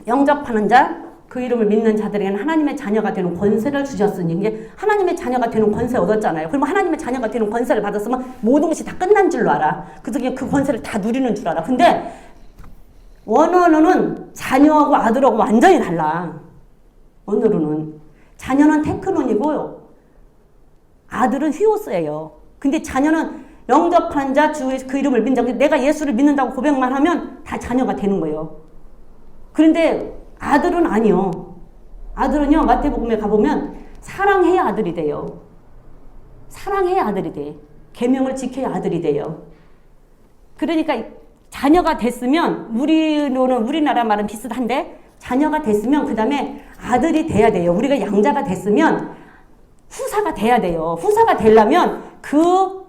영접하는 자, 그 이름을 믿는 자들에게는 하나님의 자녀가 되는 권세를 주셨으니 이제 하나님의 자녀가 되는 권세 얻었잖아요. 그러면 하나님의 자녀가 되는 권세를 받았으면 모든 것이 다 끝난 줄로 알아. 그래서 그냥 그 권세를 다 누리는 줄 알아. 근데 원어로는 자녀하고 아들하고 완전히 달라. 원어로는 자녀는 테크논이고 아들은 휘오스예요. 근데 자녀는 영접한 자, 주의 그 이름을 믿는 자, 내가 예수를 믿는다고 고백만 하면 다 자녀가 되는 거예요. 그런데 아들은 아니요. 아들은요, 마태복음에 가보면 사랑해야 아들이 돼요. 사랑해야 아들이 돼. 계명을 지켜야 아들이 돼요. 그러니까 자녀가 됐으면 우리나라 말은 비슷한데 자녀가 됐으면 그 다음에 아들이 돼야 돼요. 우리가 양자가 됐으면 후사가 돼야 돼요. 후사가 되려면 그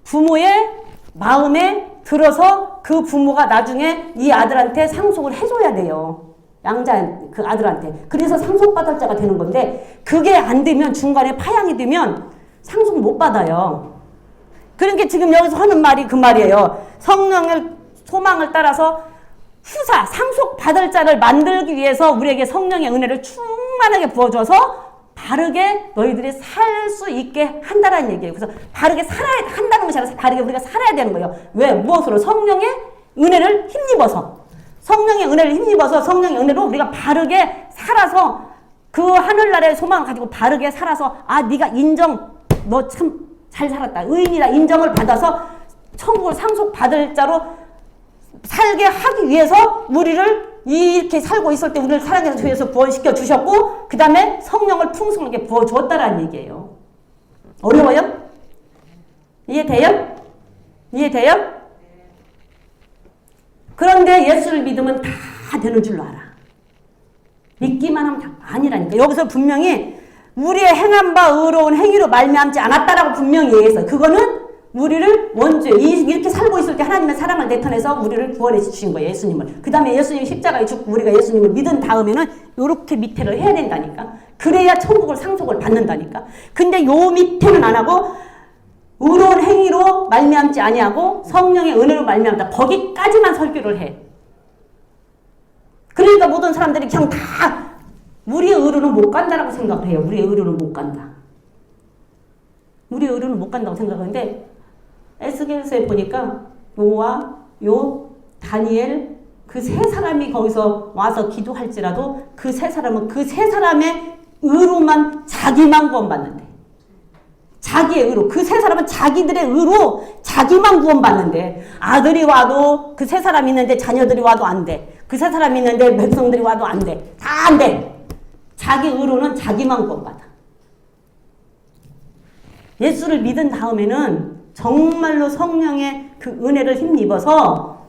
부모의 마음에 들어서 그 부모가 나중에 이 아들한테 상속을 해줘야 돼요. 양자 그 아들한테. 그래서 상속받을 자가 되는 건데 그게 안 되면 중간에 파양이 되면 상속 못 받아요. 그러니까 지금 여기서 하는 말이 그 말이에요. 성령의 소망을 따라서 후사, 상속받을 자를 만들기 위해서 우리에게 성령의 은혜를 충만하게 부어줘서 바르게 너희들이 살 수 있게 한다라는 얘기예요. 그래서 바르게 살아야 한다는 것이 아니라 바르게 우리가 살아야 되는 거예요. 왜? 무엇으로? 성령의 은혜를 힘입어서. 성령의 은혜를 힘입어서 성령의 은혜로 우리가 바르게 살아서 그 하늘나라의 소망을 가지고 바르게 살아서 아 네가 인정, 너 참 잘 살았다. 의인이라 인정을 받아서 천국을 상속받을 자로 살게 하기 위해서 우리를 이렇게 살고 있을 때 우리를 사랑해서 주에서 구원시켜 주셨고 그 다음에 성령을 풍성하게 부어주었다라는 얘기예요. 어려워요? 이해돼요? 이해돼요? 그런데 예수를 믿으면 다 되는 줄로 알아. 믿기만 하면 다 아니라니까. 여기서 분명히 우리의 행한 바 의로운 행위로 말미암지 않았다라고 분명히 얘기했어요. 그거는 우리를 원죄 이렇게 살고 있을 때 하나님의 사랑을 나타내서 우리를 구원해 주신 거예요. 예수님을. 그 다음에 예수님이 십자가에 죽고 우리가 예수님을 믿은 다음에는 이렇게 밑에를 해야 된다니까. 그래야 천국을 상속을 받는다니까. 근데 요 밑에는 안 하고 의로운 행위로 말미암지 아니하고 성령의 은혜로 말미암다. 거기까지만 설교를 해. 그러니까 모든 사람들이 그냥 다 우리의 의로는 못 간다라고 생각을 해요. 우리의 의로는 못 간다. 우리의 의로는 못 간다고 생각하는데 에스겔서에 보니까 노아, 욥, 다니엘 그 세 사람이 거기서 와서 기도할지라도 그 세 사람은 그 세 사람의 의로만 자기만 구원받는데 자기의 의로 그 세 사람은 자기들의 의로 자기만 구원받는데 아들이 와도 그 세 사람이 있는데 자녀들이 와도 안 돼. 그 세 사람이 있는데 백성들이 와도 안 돼. 다 안 돼. 자기 의로는 자기만 구원받아. 예수를 믿은 다음에는 정말로 성령의 그 은혜를 힘입어서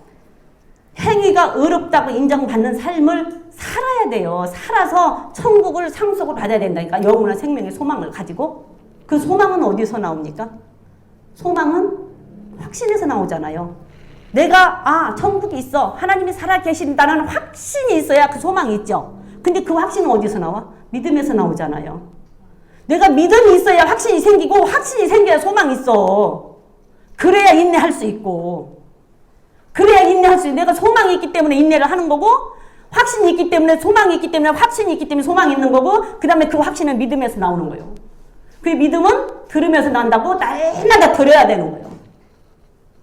행위가 의롭다고 인정받는 삶을 살아야 돼요. 살아서 천국을 상속을 받아야 된다니까. 영원한 생명의 소망을 가지고. 그 소망은 어디서 나옵니까? 소망은 확신에서 나오잖아요. 내가 천국이 있어. 하나님이 살아계신다는 확신이 있어야 그 소망이 있죠. 근데 그 확신은 어디서 나와? 믿음에서 나오잖아요. 내가 믿음이 있어야 확신이 생기고 확신이 생겨야 소망이 있어. 그래야 인내할 수 있고 그래야 인내할 수 있고 내가 소망이 있기 때문에 인내를 하는 거고 확신이 있기 때문에 소망이 있기 때문에 확신이 있기 때문에 소망이 있는 거고 그 다음에 그 확신은 믿음에서 나오는 거예요. 그 믿음은 들으면서 난다고 날마다 들어야 되는 거예요.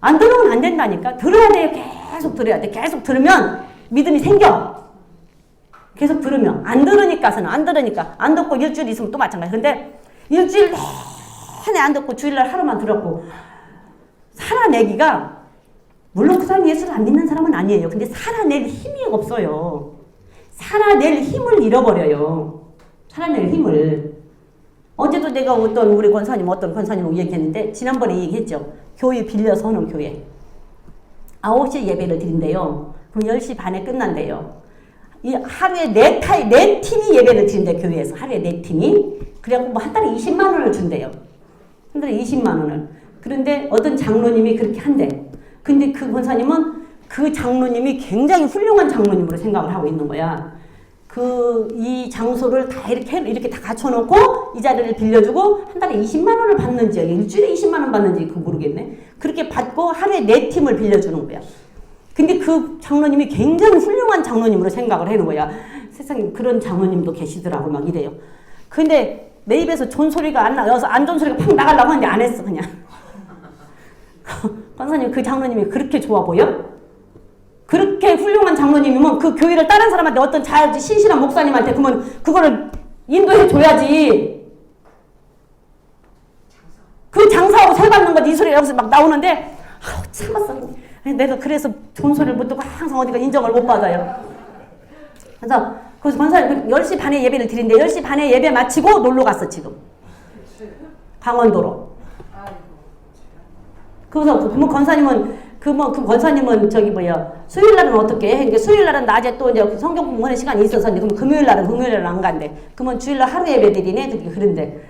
안 들으면 안 된다니까. 들어야 돼요. 계속 들어야 돼. 계속 들으면 믿음이 생겨. 계속 들으면 안 들으니까서는 안 들으니까 안 듣고 일주일 있으면 또 마찬가지. 근데 일주일 내내 안 듣고 주일날 하루만 들었고 살아내기가 물론 그 사람이 예수를 안 믿는 사람은 아니에요. 근데 살아낼 힘이 없어요. 살아낼 힘을 잃어버려요. 살아낼 힘을. 어제도 내가 어떤 권사님하고 얘기했는데 지난번에 얘기했죠. 교회 빌려서 하는 교회. 9시에 예배를 드린대요. 그럼 10시 반에 끝난대요. 이 하루에 네 팀이 예배를 드린대 교회에서. 하루에 4팀이. 그래갖고 뭐 한 달에 20만 원을 준대요. 한 달에 20만 원을. 그런데 어떤 장로님이 그렇게 한대. 근데 그 권사님은 그 장로님이 굉장히 훌륭한 장로님으로 생각을 하고 있는 거야. 이 장소를 다 이렇게 다 갖춰놓고 이 자리를 빌려주고 한 달에 20만 원을 받는지 일주일에 20만 원 받는지 그거 모르겠네. 그렇게 받고 하루에 4팀을 빌려주는 거야. 근데 그 장로님이 굉장히 훌륭한 장로님으로 생각을 하는 거야. 세상에 그런 장로님도 계시더라고 막 이래요. 근데 내 입에서 존소리가 안 나와서 안 좋은 소리가 팍 나가려고 하는데 안 했어 그냥. 권사님 그 장로님이 그렇게 좋아 보여? 그렇게 훌륭한 장로님이면 그 교회를 다른 사람한테 어떤 신실한 목사님한테 그러면 그거를 인도해 줘야지. 그 장사하고 살 받는 거지. 이 소리가 여기서 막 나오는데 참았어. 내가 그래서 좋은 소리를 못 듣고 항상 어디가 인정을 못 받아요. 그래서 권사님 10시 반에 예배를 드린대. 10시 반에 예배 마치고 놀러 갔어 지금. 강원도로. 그래서 뭐 권사님은 그 권사님은 저기 수요일 날은 어떻게 해? 그러니까 수요일 날은 낮에 또 이제 성경 공부하는 시간이 있어서 그럼 금요일 날은 안 간대. 그러면 주일 날 하루 예배 드리네? 그런데.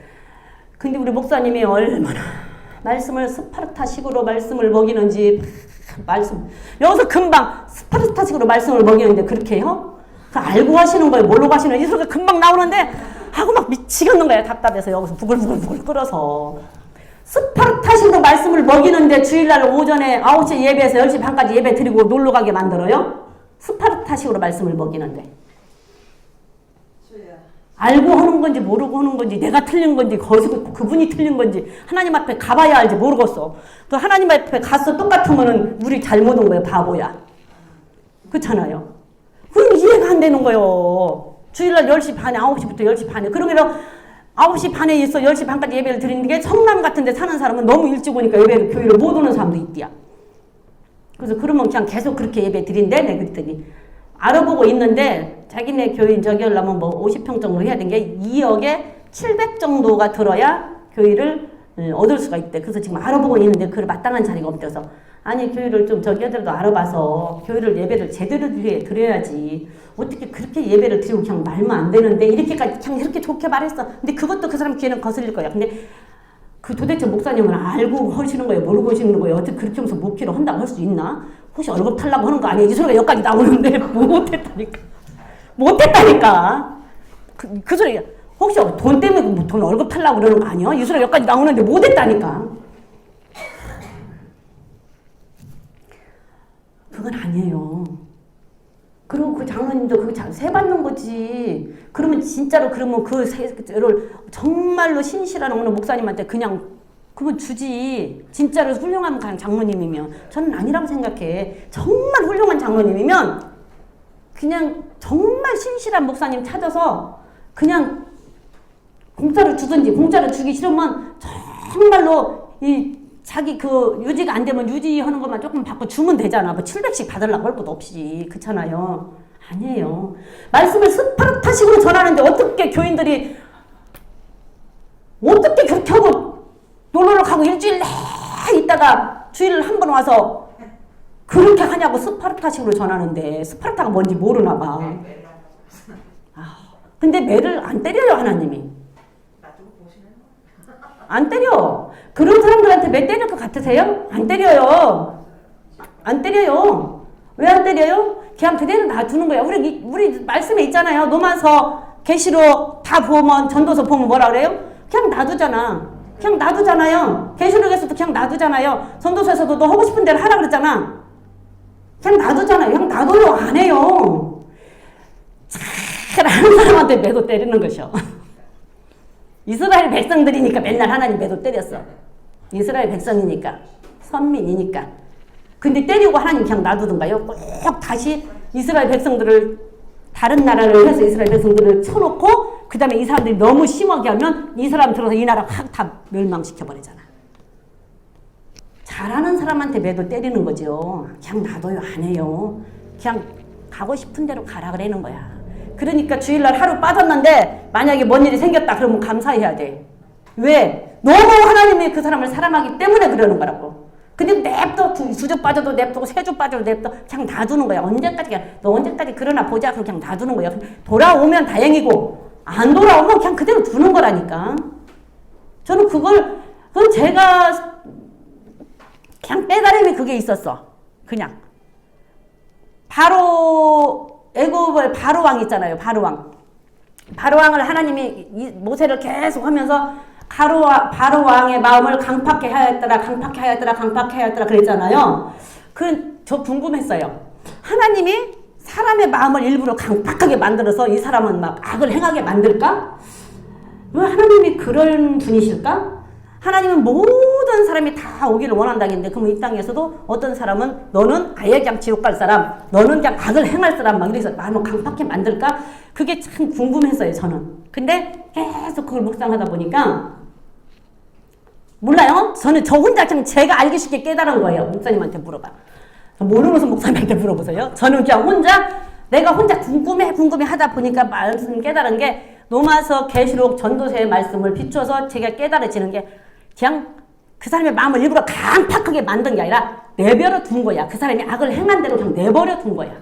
근데 우리 목사님이 얼마나 말씀을 스파르타식으로 말씀을 먹이는지, 여기서 금방 스파르타식으로 말씀을 먹이는데 그렇게 해요? 알고 하시는 거예요? 모르고 하시는 거예요? 이 소리가 금방 나오는데 하고 막 미치겠는 거야. 답답해서 여기서 부글부글 끓어서. 스파르타식으로 말씀을 먹이는데 주일날 오전에 9시 예배에서 10시 반까지 예배 드리고 놀러 가게 만들어요? 스파르타식으로 말씀을 먹이는데. 알고 하는 건지 모르고 하는 건지 내가 틀린 건지 그분이 틀린 건지 하나님 앞에 가봐야 알지 모르겠어. 그 하나님 앞에 가서 똑같으면은 우리 잘못 온 거예요. 바보야. 그렇잖아요. 그럼 이해가 안 되는 거예요. 주일날 10시 반에 9시부터 10시 반에 그러면 9시 반에 있어 10시 반까지 예배를 드리는 게 성남 같은 데 사는 사람은 너무 일찍 오니까 교회를 못 오는 사람도 있디야. 그래서 그러면 그냥 계속 그렇게 예배 드린대. 내 그랬더니 알아보고 있는데 자기네 교인 저기 하려면 50평 정도 해야 되는 게 2억에 700 정도가 들어야 교회를 얻을 수가 있대. 그래서 지금 알아보고 있는데 그 마땅한 자리가 없대서 아니 교회를 좀 저기 하더라도 알아봐서 교회를 예배를 제대로 드려야지. 어떻게 그렇게 예배를 드리고 그냥 말면 안 되는데 이렇게까지 그냥 이렇게 좋게 말했어. 근데 그것도 그 사람 귀에는 거슬릴 거야. 근데 그 도대체 목사님은 알고 하시는 거예요? 모르고 하시는 거예요? 어떻게 그렇게 하면서 목회를 한다고 할 수 있나? 혹시 월급 타려고 하는 거 아니에요? 이 소리가 여기까지 나오는데 못했다니까. 그 소리 혹시 돈 때문에 돈 월급 타려고 그러는 거 아니야? 이 소리가 여기까지 나오는데 못했다니까. 그건 아니에요. 그리고 그 장로님도 그거 세 받는 거지. 그러면 진짜로 그러면 그 세를 정말로 신실한 어느 목사님한테 그냥 그건 주지. 진짜로 훌륭한 장로님이면 저는 아니라고 생각해. 정말 훌륭한 장로님이면 그냥 정말 신실한 목사님 찾아서 그냥 공짜로 주든지 공짜로 주기 싫으면 정말로 자기 유지가 안 되면 유지하는 것만 조금 받고 주면 되잖아. 700씩 받으려고 할 것도 없이. 그렇잖아요. 아니에요. 말씀을 스파르타식으로 전하는데 어떻게 교인들이 어떻게 그렇게 하고 놀러를 가고 일주일 내내 있다가 주일 한 번 와서 그렇게 하냐고. 스파르타식으로 전하는데 스파르타가 뭔지 모르나 봐. 근데 매를 안 때려요 하나님이. 안 때려. 그런 사람들한테 매 때릴 것 같으세요? 안 때려요. 안 때려요. 왜 안 때려요? 그냥 그대로 놔두는 거야. 우리 말씀에 있잖아요. 노만서, 계시록 다 보면, 전도서 보면 뭐라 그래요? 그냥 놔두잖아. 그냥 놔두잖아요. 계시록에서도 그냥 놔두잖아요. 전도서에서도 너 하고 싶은 대로 하라 그랬잖아. 그냥 놔두잖아요. 그냥 놔둬요. 안 해요. 잘하는 사람한테 매도 때리는 것이요. 이스라엘 백성들이니까 맨날 하나님 매도 때렸어. 이스라엘 백성이니까. 선민이니까. 근데 때리고 하나님 그냥 놔두던가요? 꼭 다시 이스라엘 백성들을 다른 나라를 해서 이스라엘 백성들을 쳐놓고 그 다음에 이 사람들이 너무 심하게 하면 이 사람 들어서 이 나라 확 다 멸망시켜버리잖아. 잘하는 사람한테 매도 때리는 거죠. 그냥 놔둬요. 안 해요. 그냥 가고 싶은 대로 가라 그러는 거야. 그러니까 주일날 하루 빠졌는데 만약에 뭔 일이 생겼다 그러면 감사해야 돼. 왜? 너무 하나님이 그 사람을 사랑하기 때문에 그러는 거라고. 근데 냅둬. 두 주 빠져도 냅두고 세 주 빠져도 냅둬. 그냥 놔두는 거야. 너 언제까지 그러나 보자. 그냥 놔두는 거야. 돌아오면 다행이고 안 돌아오면 그냥 그대로 두는 거라니까. 저는 그건 제가 그냥 깨달음이 그게 있었어. 그냥. 애굽의 바로왕 있잖아요. 바로왕을 하나님이 모세를 계속 하면서 바로왕의 마음을 강팍해 하였더라 그랬잖아요. 저 궁금했어요. 하나님이 사람의 마음을 일부러 강팍하게 만들어서 이 사람은 막 악을 행하게 만들까? 왜 하나님이 그런 분이실까? 하나님은 모든 사람이 다 오기를 원한다는데 그러면 이 땅에서도 어떤 사람은 너는 아예 그냥 지옥 갈 사람, 너는 그냥 악을 행할 사람 막 이래서 마음을 강팍하게 만들까? 그게 참 궁금했어요 저는. 근데 계속 그걸 묵상하다 보니까 몰라요. 저는 저 혼자 그냥 제가 알기 쉽게 깨달은 거예요. 목사님한테 물어봐. 모르면서 목사님한테 물어보세요. 저는 그냥 내가 혼자 궁금해 하다 보니까 말씀 깨달은 게 로마서 계시록 전도서의 말씀을 비춰서 제가 깨달아지는 게 그냥 그 사람의 마음을 일부러 강팍하게 만든 게 아니라 내버려 둔 거야. 그 사람이 악을 행한 대로 그냥 내버려 둔 거야.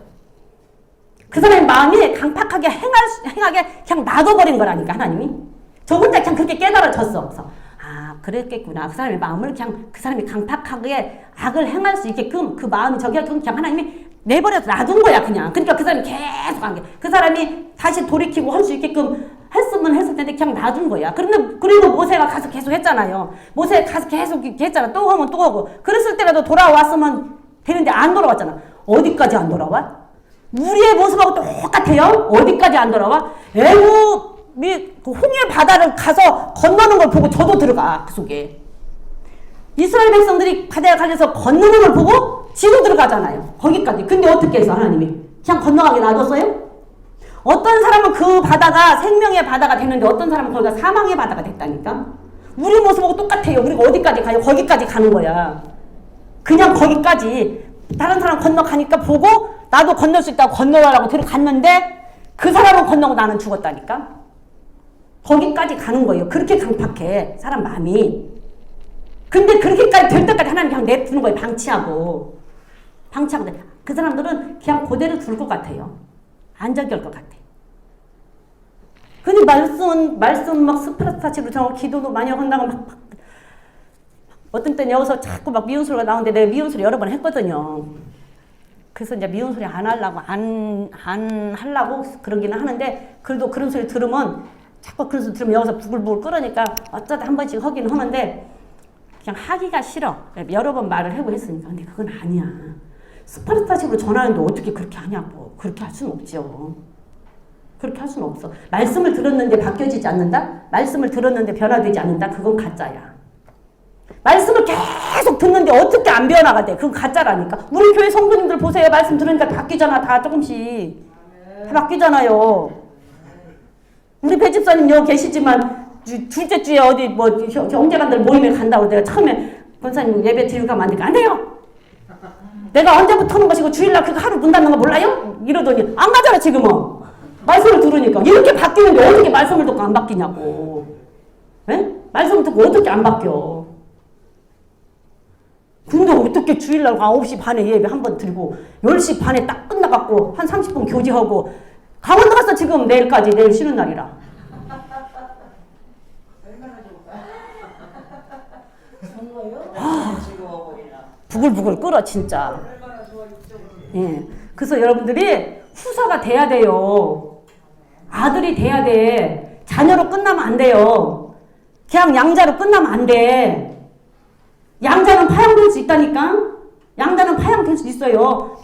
그 사람의 마음이 강팍하게 행하게 그냥 놔둬버린 거라니까, 하나님이. 저 혼자 그냥 그렇게 깨달아졌어. 그래서 그랬겠구나. 그 사람의 마음을 그냥 그 사람이 강팍하게 악을 행할 수 있게끔 그 마음이 저기 그냥 하나님이 내버려서 놔둔 거야, 그냥. 그러니까 그 사람이 계속 한 게. 그 사람이 다시 돌이키고 할 수 있게끔 했으면 했을 텐데 그냥 놔둔 거야. 그리고 모세가 가서 계속 했잖아요. 모세 가서 계속 했잖아. 또 하면 또 하고. 그랬을 때라도 돌아왔으면 되는데 안 돌아왔잖아. 어디까지 안 돌아와? 우리의 모습하고 똑같아요. 어디까지 안 돌아와? 애굽이 그 홍해 바다를 가서 건너는 걸 보고 저도 들어가, 그 속에. 이스라엘 백성들이 바다에 가려서 건너는 걸 보고 지도 들어가잖아요. 거기까지. 근데 어떻게 해서 하나님이 그냥 건너가게 놔뒀어요? 어떤 사람은 그 바다가 생명의 바다가 됐는데 어떤 사람은 거기가 사망의 바다가 됐다니까? 우리 모습하고 똑같아요. 우리가 어디까지 가요? 거기까지 가는 거야. 그냥 거기까지. 다른 사람 건너가니까 보고 나도 건널 수 있다고 건너라고 들어갔는데 그 사람은 건너고 나는 죽었다니까? 거기까지 가는 거예요. 그렇게 강팍해, 사람 마음이. 근데 그렇게까지 될 때까지 하나님 그냥 내두는 거예요. 방치하고. 그 사람들은 그냥 그대로 둘 것 같아요. 안 저기할 것 같아. 근데 말씀 막 스파르타식으로 저 기도도 많이 한다고 막 어떤 때는 여기서 자꾸 막 미운 소리가 나오는데 내가 미운 소리 여러 번 했거든요. 그래서 이제 미운 소리 안 하려고 그러기는 하는데 그래도 그런 소리 들으면 자꾸 그런 소리 들으면 여기서 부글부글 끓으니까 어쩌다 한 번씩 하긴 하는데 그냥 하기가 싫어. 여러 번 말을 해고 했으니까. 근데 그건 아니야. 스파르타식으로 전하는데 어떻게 그렇게 하냐고. 그렇게 할 수는 없죠. 그렇게 할 수는 없어. 말씀을 들었는데 바뀌어지지 않는다? 말씀을 들었는데 변화되지 않는다? 그건 가짜야. 말씀을 계속 듣는데 어떻게 안 변화가 돼? 그건 가짜라니까. 우리 교회 성도님들 보세요. 말씀 들으니까 바뀌잖아. 다 조금씩. 다 바뀌잖아요. 우리 배 집사님 여기 계시지만 둘째 주에 어디 뭐 형제간들 모임에 간다고 내가 처음에 권사님 예배 드리고 가면 안 될까? 안 돼요. 내가 언제부터 하는 것이고 주일날 그거 하루 문 닫는 거 몰라요? 이러더니 안 가잖아 지금은. 말씀을 들으니까. 이렇게 바뀌는데 어떻게 말씀을 듣고 안 바뀌냐고. 에? 말씀을 듣고 어떻게 안 바뀌어. 근데 어떻게 주일날 9시 반에 예배 한 번 들고 10시 반에 딱 끝나갖고 한 30분 교제하고 강원도 갔어 지금 내일까지. 내일 쉬는 날이라. 부글부글 끓어 진짜. 예. 그래서 여러분들이 후사가 돼야 돼요. 아들이 돼야 돼. 자녀로 끝나면 안 돼요. 그냥 양자로 끝나면 안 돼. 양자는 파양될 수 있다니까. 양자는 파양될 수 있어요.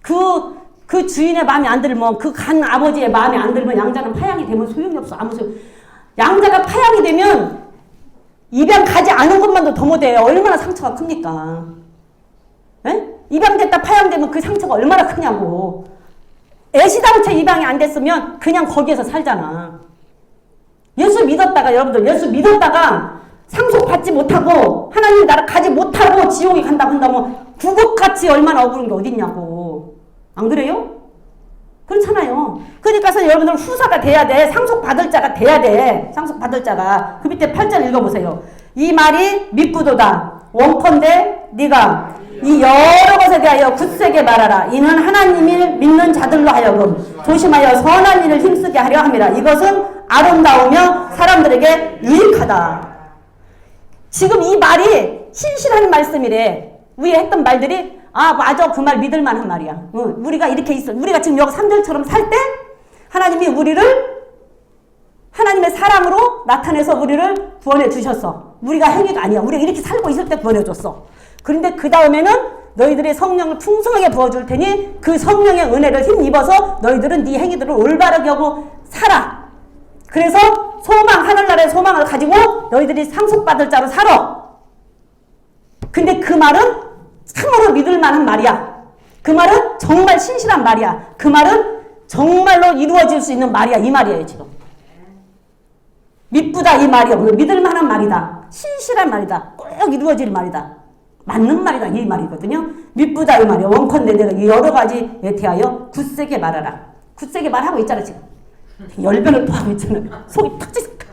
그 주인의 마음에 안 들면, 그 간 아버지의 마음에 안 들면 양자는 파양이 되면 소용이 없어. 아무 소용. 양자가 파양이 되면 입양 가지 않은 것만도 더 못해요. 얼마나 상처가 큽니까? 에? 입양됐다 파양되면 그 상처가 얼마나 크냐고. 애시당초 입양이 안 됐으면 그냥 거기에서 살잖아. 예수 믿었다가 여러분들 예수 믿었다가 상속받지 못하고 하나님 나라 가지 못하고 지옥에 간다고 한다면 구급같이 얼마나 억울한 게 어딨냐고. 안 그래요? 그렇잖아요. 그러니까 여러분들 후사가 돼야 돼. 상속받을 자가 돼야 돼. 상속받을 자가. 그 밑에 8절 읽어보세요. 이 말이 믿구도다. 원컨대 네가 이 여러 것에 대하여 굳세게 말하라. 이는 하나님을 믿는 자들로 하여금 조심하여 선한 일을 힘쓰게 하려 함이라. 이것은 아름다우며 사람들에게 유익하다. 지금 이 말이 신실한 말씀이래. 위에 했던 말들이 맞아. 그 말 믿을 만한 말이야. 우리가 이렇게 있어. 우리가 지금 여기 3절처럼 살 때 하나님이 우리를 하나님의 사랑으로 나타내서 우리를 구원해 주셨어. 우리가 행위가 아니야. 우리가 이렇게 살고 있을 때 구원해 줬어. 그런데 그 다음에는 너희들의 성령을 풍성하게 부어줄 테니 그 성령의 은혜를 힘입어서 너희들은 네 행위들을 올바르게 하고 살아. 그래서 하늘나라의 소망을 가지고 너희들이 상속받을 자로 살아. 근데 그 말은 참으로 믿을 만한 말이야. 그 말은 정말 신실한 말이야. 그 말은 정말로 이루어질 수 있는 말이야. 이 말이에요 지금. 믿부다 이 말이야. 믿을 만한 말이다. 신실한 말이다. 꼭 이루어질 말이다. 맞는 말이다. 이 말이거든요. 믿부다 이 말이야. 원컨대 내가 여러 가지에 대하여 굳세게 말하라. 굳세게 말하고 있잖아 지금. 열변을 토하고 있잖아요. 속이 탁 찢을까.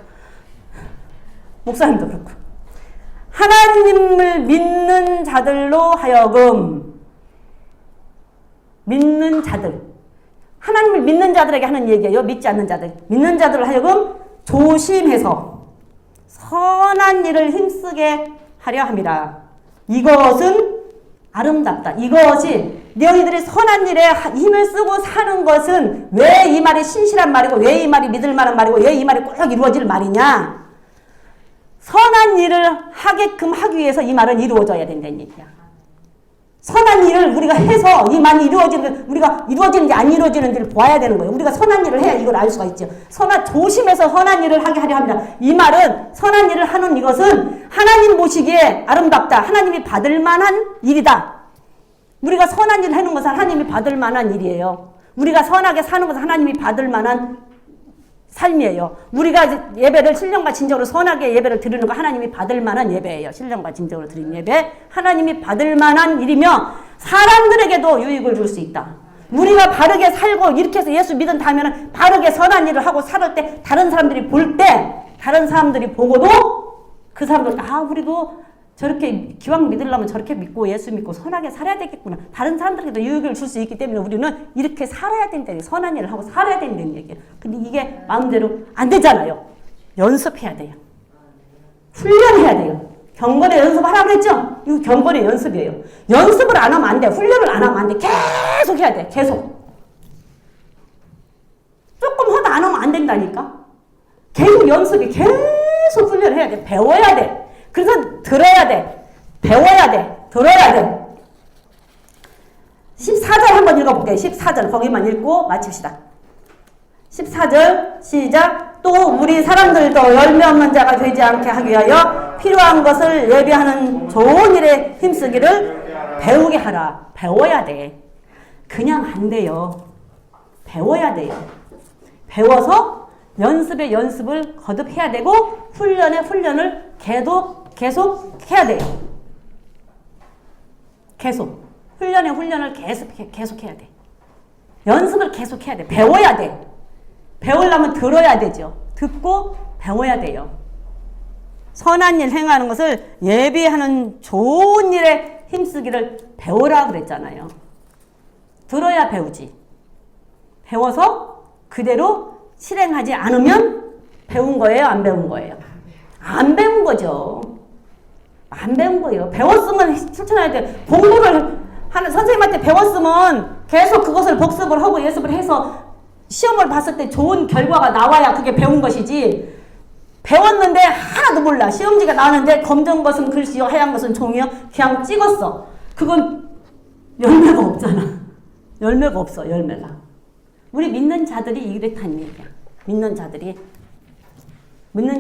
목사님도 그렇고. 하나님을 믿는 자들로 하여금 믿는 자들 하나님을 믿는 자들에게 하는 얘기예요. 믿지 않는 자들 믿는 자들로 하여금 조심해서 선한 일을 힘쓰게 하려 함이라. 이것은 아름답다. 이것이 너희들이 선한 일에 힘을 쓰고 사는 것은 왜 이 말이 신실한 말이고 왜 이 말이 믿을 만한 말이고 왜 이 말이 꼭 이루어질 말이냐. 선한 일을 하게끔 하기 위해서 이 말은 이루어져야 된다는 얘기야. 선한 일을 우리가 해서 이 말이 이루어지는 우리가 이루어지는지 안 이루어지는지를 봐야 되는 거예요. 우리가 선한 일을 해야 이걸 알 수가 있죠. 조심해서 선한 일을 하게 하려 합니다. 이 말은 선한 일을 하는 이것은 하나님 보시기에 아름답다. 하나님이 받을 만한 일이다. 우리가 선한 일을 하는 것은 하나님이 받을 만한 일이에요. 우리가 선하게 사는 것은 하나님이 받을 만한 삶이에요. 우리가 예배를 신령과 진정으로 선하게 예배를 드리는 거 하나님이 받을 만한 예배예요. 신령과 진정으로 드리는 예배 하나님이 받을 만한 일이며 사람들에게도 유익을 줄 수 있다. 우리가 바르게 살고 이렇게 해서 예수 믿은 다음에는 바르게 선한 일을 하고 살을 때 다른 사람들이 볼 때 다른 사람들이 보고도 그 사람들 우리도 저렇게 기왕 믿으려면 저렇게 믿고 예수 믿고 선하게 살아야 되겠구나. 다른 사람들에게도 유익을 줄 수 있기 때문에 우리는 이렇게 살아야 된다는 선한 일을 하고 살아야 된다는 얘기예요. 근데 이게 마음대로 안 되잖아요. 연습해야 돼요. 훈련해야 돼요. 경건의 연습하라고 했죠? 이거 경건의 연습이에요. 연습을 안 하면 안 돼. 훈련을 안 하면 안 돼. 계속 해야 돼. 계속. 조금 하다 안 하면 안 된다니까. 계속 연습이 계속 훈련을 해야 돼. 배워야 돼. 그래서 들어야 돼. 배워야 돼. 들어야 돼. 14절 한번 읽어볼게요. 14절 거기만 읽고 마칩시다. 14절 시작. 또 우리 사람들도 열매 없는 자가 되지 않게 하기 위하여 필요한 것을 예비하는 좋은 일에 힘쓰기를 배우게 하라. 배워야 돼. 그냥 안 돼요. 배워야 돼요. 배워서 연습에 연습을 거듭해야 되고 훈련에 훈련을 계속 해야 돼요. 계속. 훈련에 훈련을 계속 해야 돼. 연습을 계속 해야 돼. 배워야 돼. 배우려면 들어야 되죠. 듣고 배워야 돼요. 선한 일 행하는 것을 예비하는 좋은 일에 힘쓰기를 배우라 그랬잖아요. 들어야 배우지. 배워서 그대로 실행하지 않으면 배운 거예요? 안 배운 거예요? 안 배운 거죠. 안 배운 거예요. 배웠으면 실천해야 돼. 공부를 하는 선생님한테 배웠으면 계속 그것을 복습을 하고 예습을 해서 시험을 봤을 때 좋은 결과가 나와야 그게 배운 것이지. 배웠는데 하나도 몰라. 시험지가 나왔는데 검정 것은 글씨요, 하얀 것은 종이요. 그냥 찍었어. 그건 열매가 없잖아. 열매가 없어. 열매가. 우리 믿는 자들이 이랬다는 얘기야. 믿는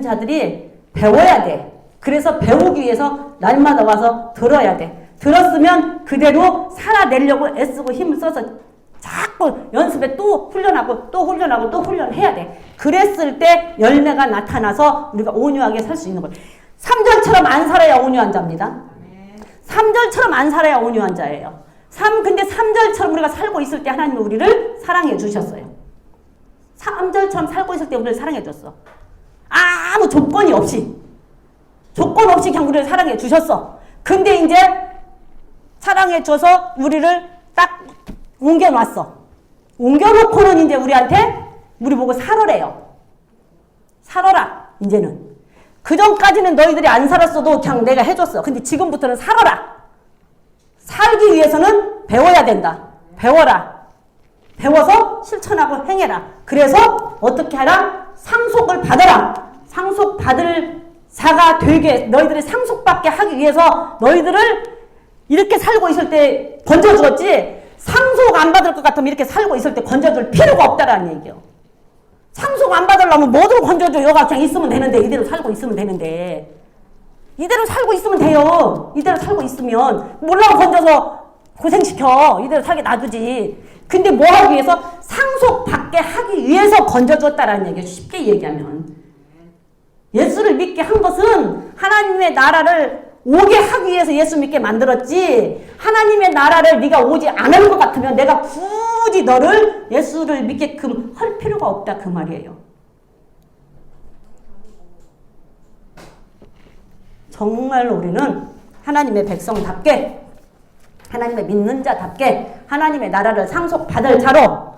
자들이 배워야 돼. 그래서 배우기 위해서 날마다 와서 들어야 돼. 들었으면 그대로 살아내려고 애쓰고 힘을 써서 자꾸 연습에 또 훈련하고 또 훈련하고 또 훈련해야 돼. 그랬을 때 열매가 나타나서 우리가 온유하게 살 수 있는 거예요. 3절처럼 안 살아야 온유한 자입니다. 3절처럼 안 살아야 온유한 자예요. 근데 3절처럼 우리가 살고 있을 때 하나님은 우리를 사랑해 주셨어요. 3절처럼 살고 있을 때 우리를 사랑해 줬어. 아무 조건이 없이. 조건 없이 그냥 우리를 사랑해 주셨어. 근데 이제 사랑해 줘서 우리를 딱 옮겨놨어. 옮겨놓고는 이제 우리 보고 살아래요. 살아라. 이제는. 그전까지는 너희들이 안 살았어도 그냥 내가 해줬어. 근데 지금부터는 살아라. 살기 위해서는 배워야 된다. 배워라. 배워서 실천하고 행해라. 그래서 어떻게 하라? 상속을 받아라. 상속받을 자가 되게 너희들이 상속받게 하기 위해서 너희들을 이렇게 살고 있을 때 건져주었지 상속 안 받을 것 같으면 이렇게 살고 있을 때 건져줄 필요가 없다라는 얘기요. 상속 안 받으려면 뭐든 건져줘. 여가 그냥 있으면 되는데 이대로 살고 있으면 되는데 이대로 살고 있으면 돼요. 이대로 살고 있으면 몰라고 건져서 고생시켜. 이대로 살게 놔두지. 근데 뭐 하기 위해서? 상속받게 하기 위해서 건져줬다라는 얘기예요. 쉽게 얘기하면. 예수를 믿게 한 것은 하나님의 나라를 오게 하기 위해서 예수 믿게 만들었지 하나님의 나라를 네가 오지 않을 것 같으면 내가 굳이 너를 예수를 믿게끔 할 필요가 없다 그 말이에요. 정말로 우리는 하나님의 백성답게, 하나님의 믿는 자답게 하나님의 나라를 상속받을 자로,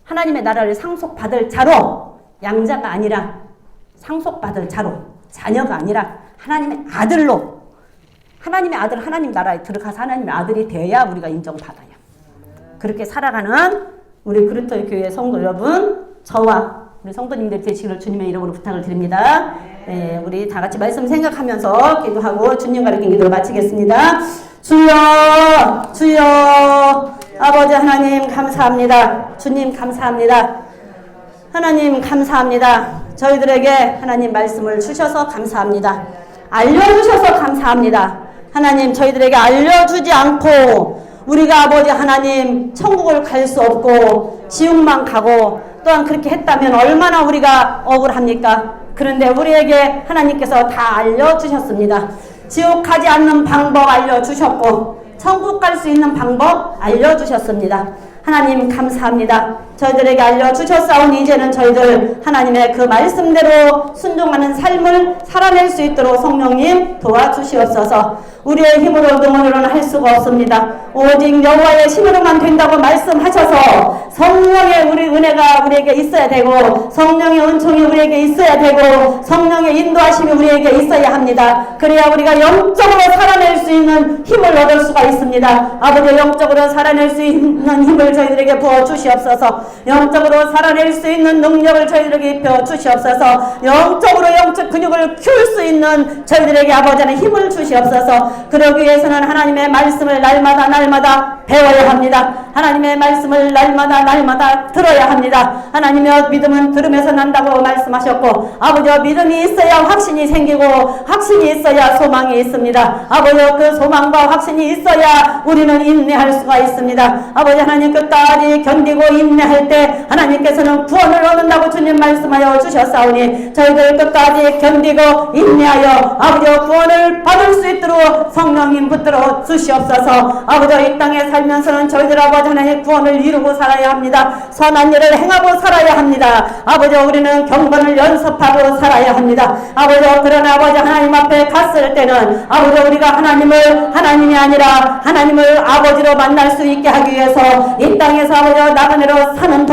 하나님의 나라를 상속받을 자로, 양자가 아니라 상속받을 자로, 자녀가 아니라 하나님의 아들로, 하나님의 아들, 하나님 나라에 들어가서 하나님의 아들이 돼야 우리가 인정받아요. 그렇게 살아가는 우리 그리스도의 교회 성도 여러분, 저와 우리 성도님들 되시기를 주님의 이름으로 부탁을 드립니다. 네, 우리 다 같이 말씀 생각하면서 기도하고 주님 가르친 기도를 마치겠습니다. 주여, 주여, 아버지 하나님 감사합니다. 주님 감사합니다. 하나님 감사합니다. 저희들에게 하나님 말씀을 주셔서 감사합니다. 알려주셔서 감사합니다. 하나님 저희들에게 알려주지 않고 우리가 아버지 하나님 천국을 갈 수 없고 지옥만 가고 또한 그렇게 했다면 얼마나 우리가 억울합니까? 그런데 우리에게 하나님께서 다 알려주셨습니다. 지옥 가지 않는 방법 알려주셨고 천국 갈 수 있는 방법 알려주셨습니다. 하나님 감사합니다. 저희들에게 알려주셨사오니 이제는 저희들 하나님의 그 말씀대로 순종하는 삶을 살아낼 수 있도록 성령님 도와주시옵소서. 우리의 힘으로 능으로는 할 수가 없습니다. 오직 여호와의 힘으로만 된다고 말씀하셔서 성령의 우리 은혜가 우리에게 있어야 되고 성령의 은총이 우리에게 있어야 되고 성령의 인도하심이 우리에게 있어야 합니다. 그래야 우리가 영적으로 살아낼 수 있는 힘을 얻을 수가 있습니다. 아버지 영적으로 살아낼 수 있는 힘을 저희들에게 부어주시옵소서. 영적으로 살아낼 수 있는 능력을 저희들에게 입혀 주시옵소서. 영적으로 영적 근육을 키울 수 있는 저희들에게 아버지는 힘을 주시옵소서. 그러기 위해서는 하나님의 말씀을 날마다 배워야 합니다. 하나님의 말씀을 날마다 들어야 합니다. 하나님의 믿음은 들음에서 난다고 말씀하셨고 아버지와 믿음이 있어야 확신이 생기고 확신이 있어야 소망이 있습니다. 아버지와 그 소망과 확신이 있어야 우리는 인내할 수가 있습니다. 아버지 하나님 끝까지 견디고 인내할 때 하나님께서는 구원을 얻는다고 주님 말씀하여 주셨사오니 저희들 끝까지 견디고 인내하여 아버지와 구원을 받을 수 있도록 성령님 붙들어 주시옵소서. 아버지와 이 땅에 살면서는 저희들 아버지 하나님의 구원을 이루고 살아야 합니다. 선한 일을 행하고 살아야 합니다. 아버지와 우리는 경건을 연습하고 살아야 합니다. 아버지와 그러나 아버지 하나님 앞에 갔을 때는 아버지와 우리가 하나님을 하나님이 아니라 하나님을 아버지로 만날 수 있게 하기 위해서 이 땅에서 아버지와 나그네로 사는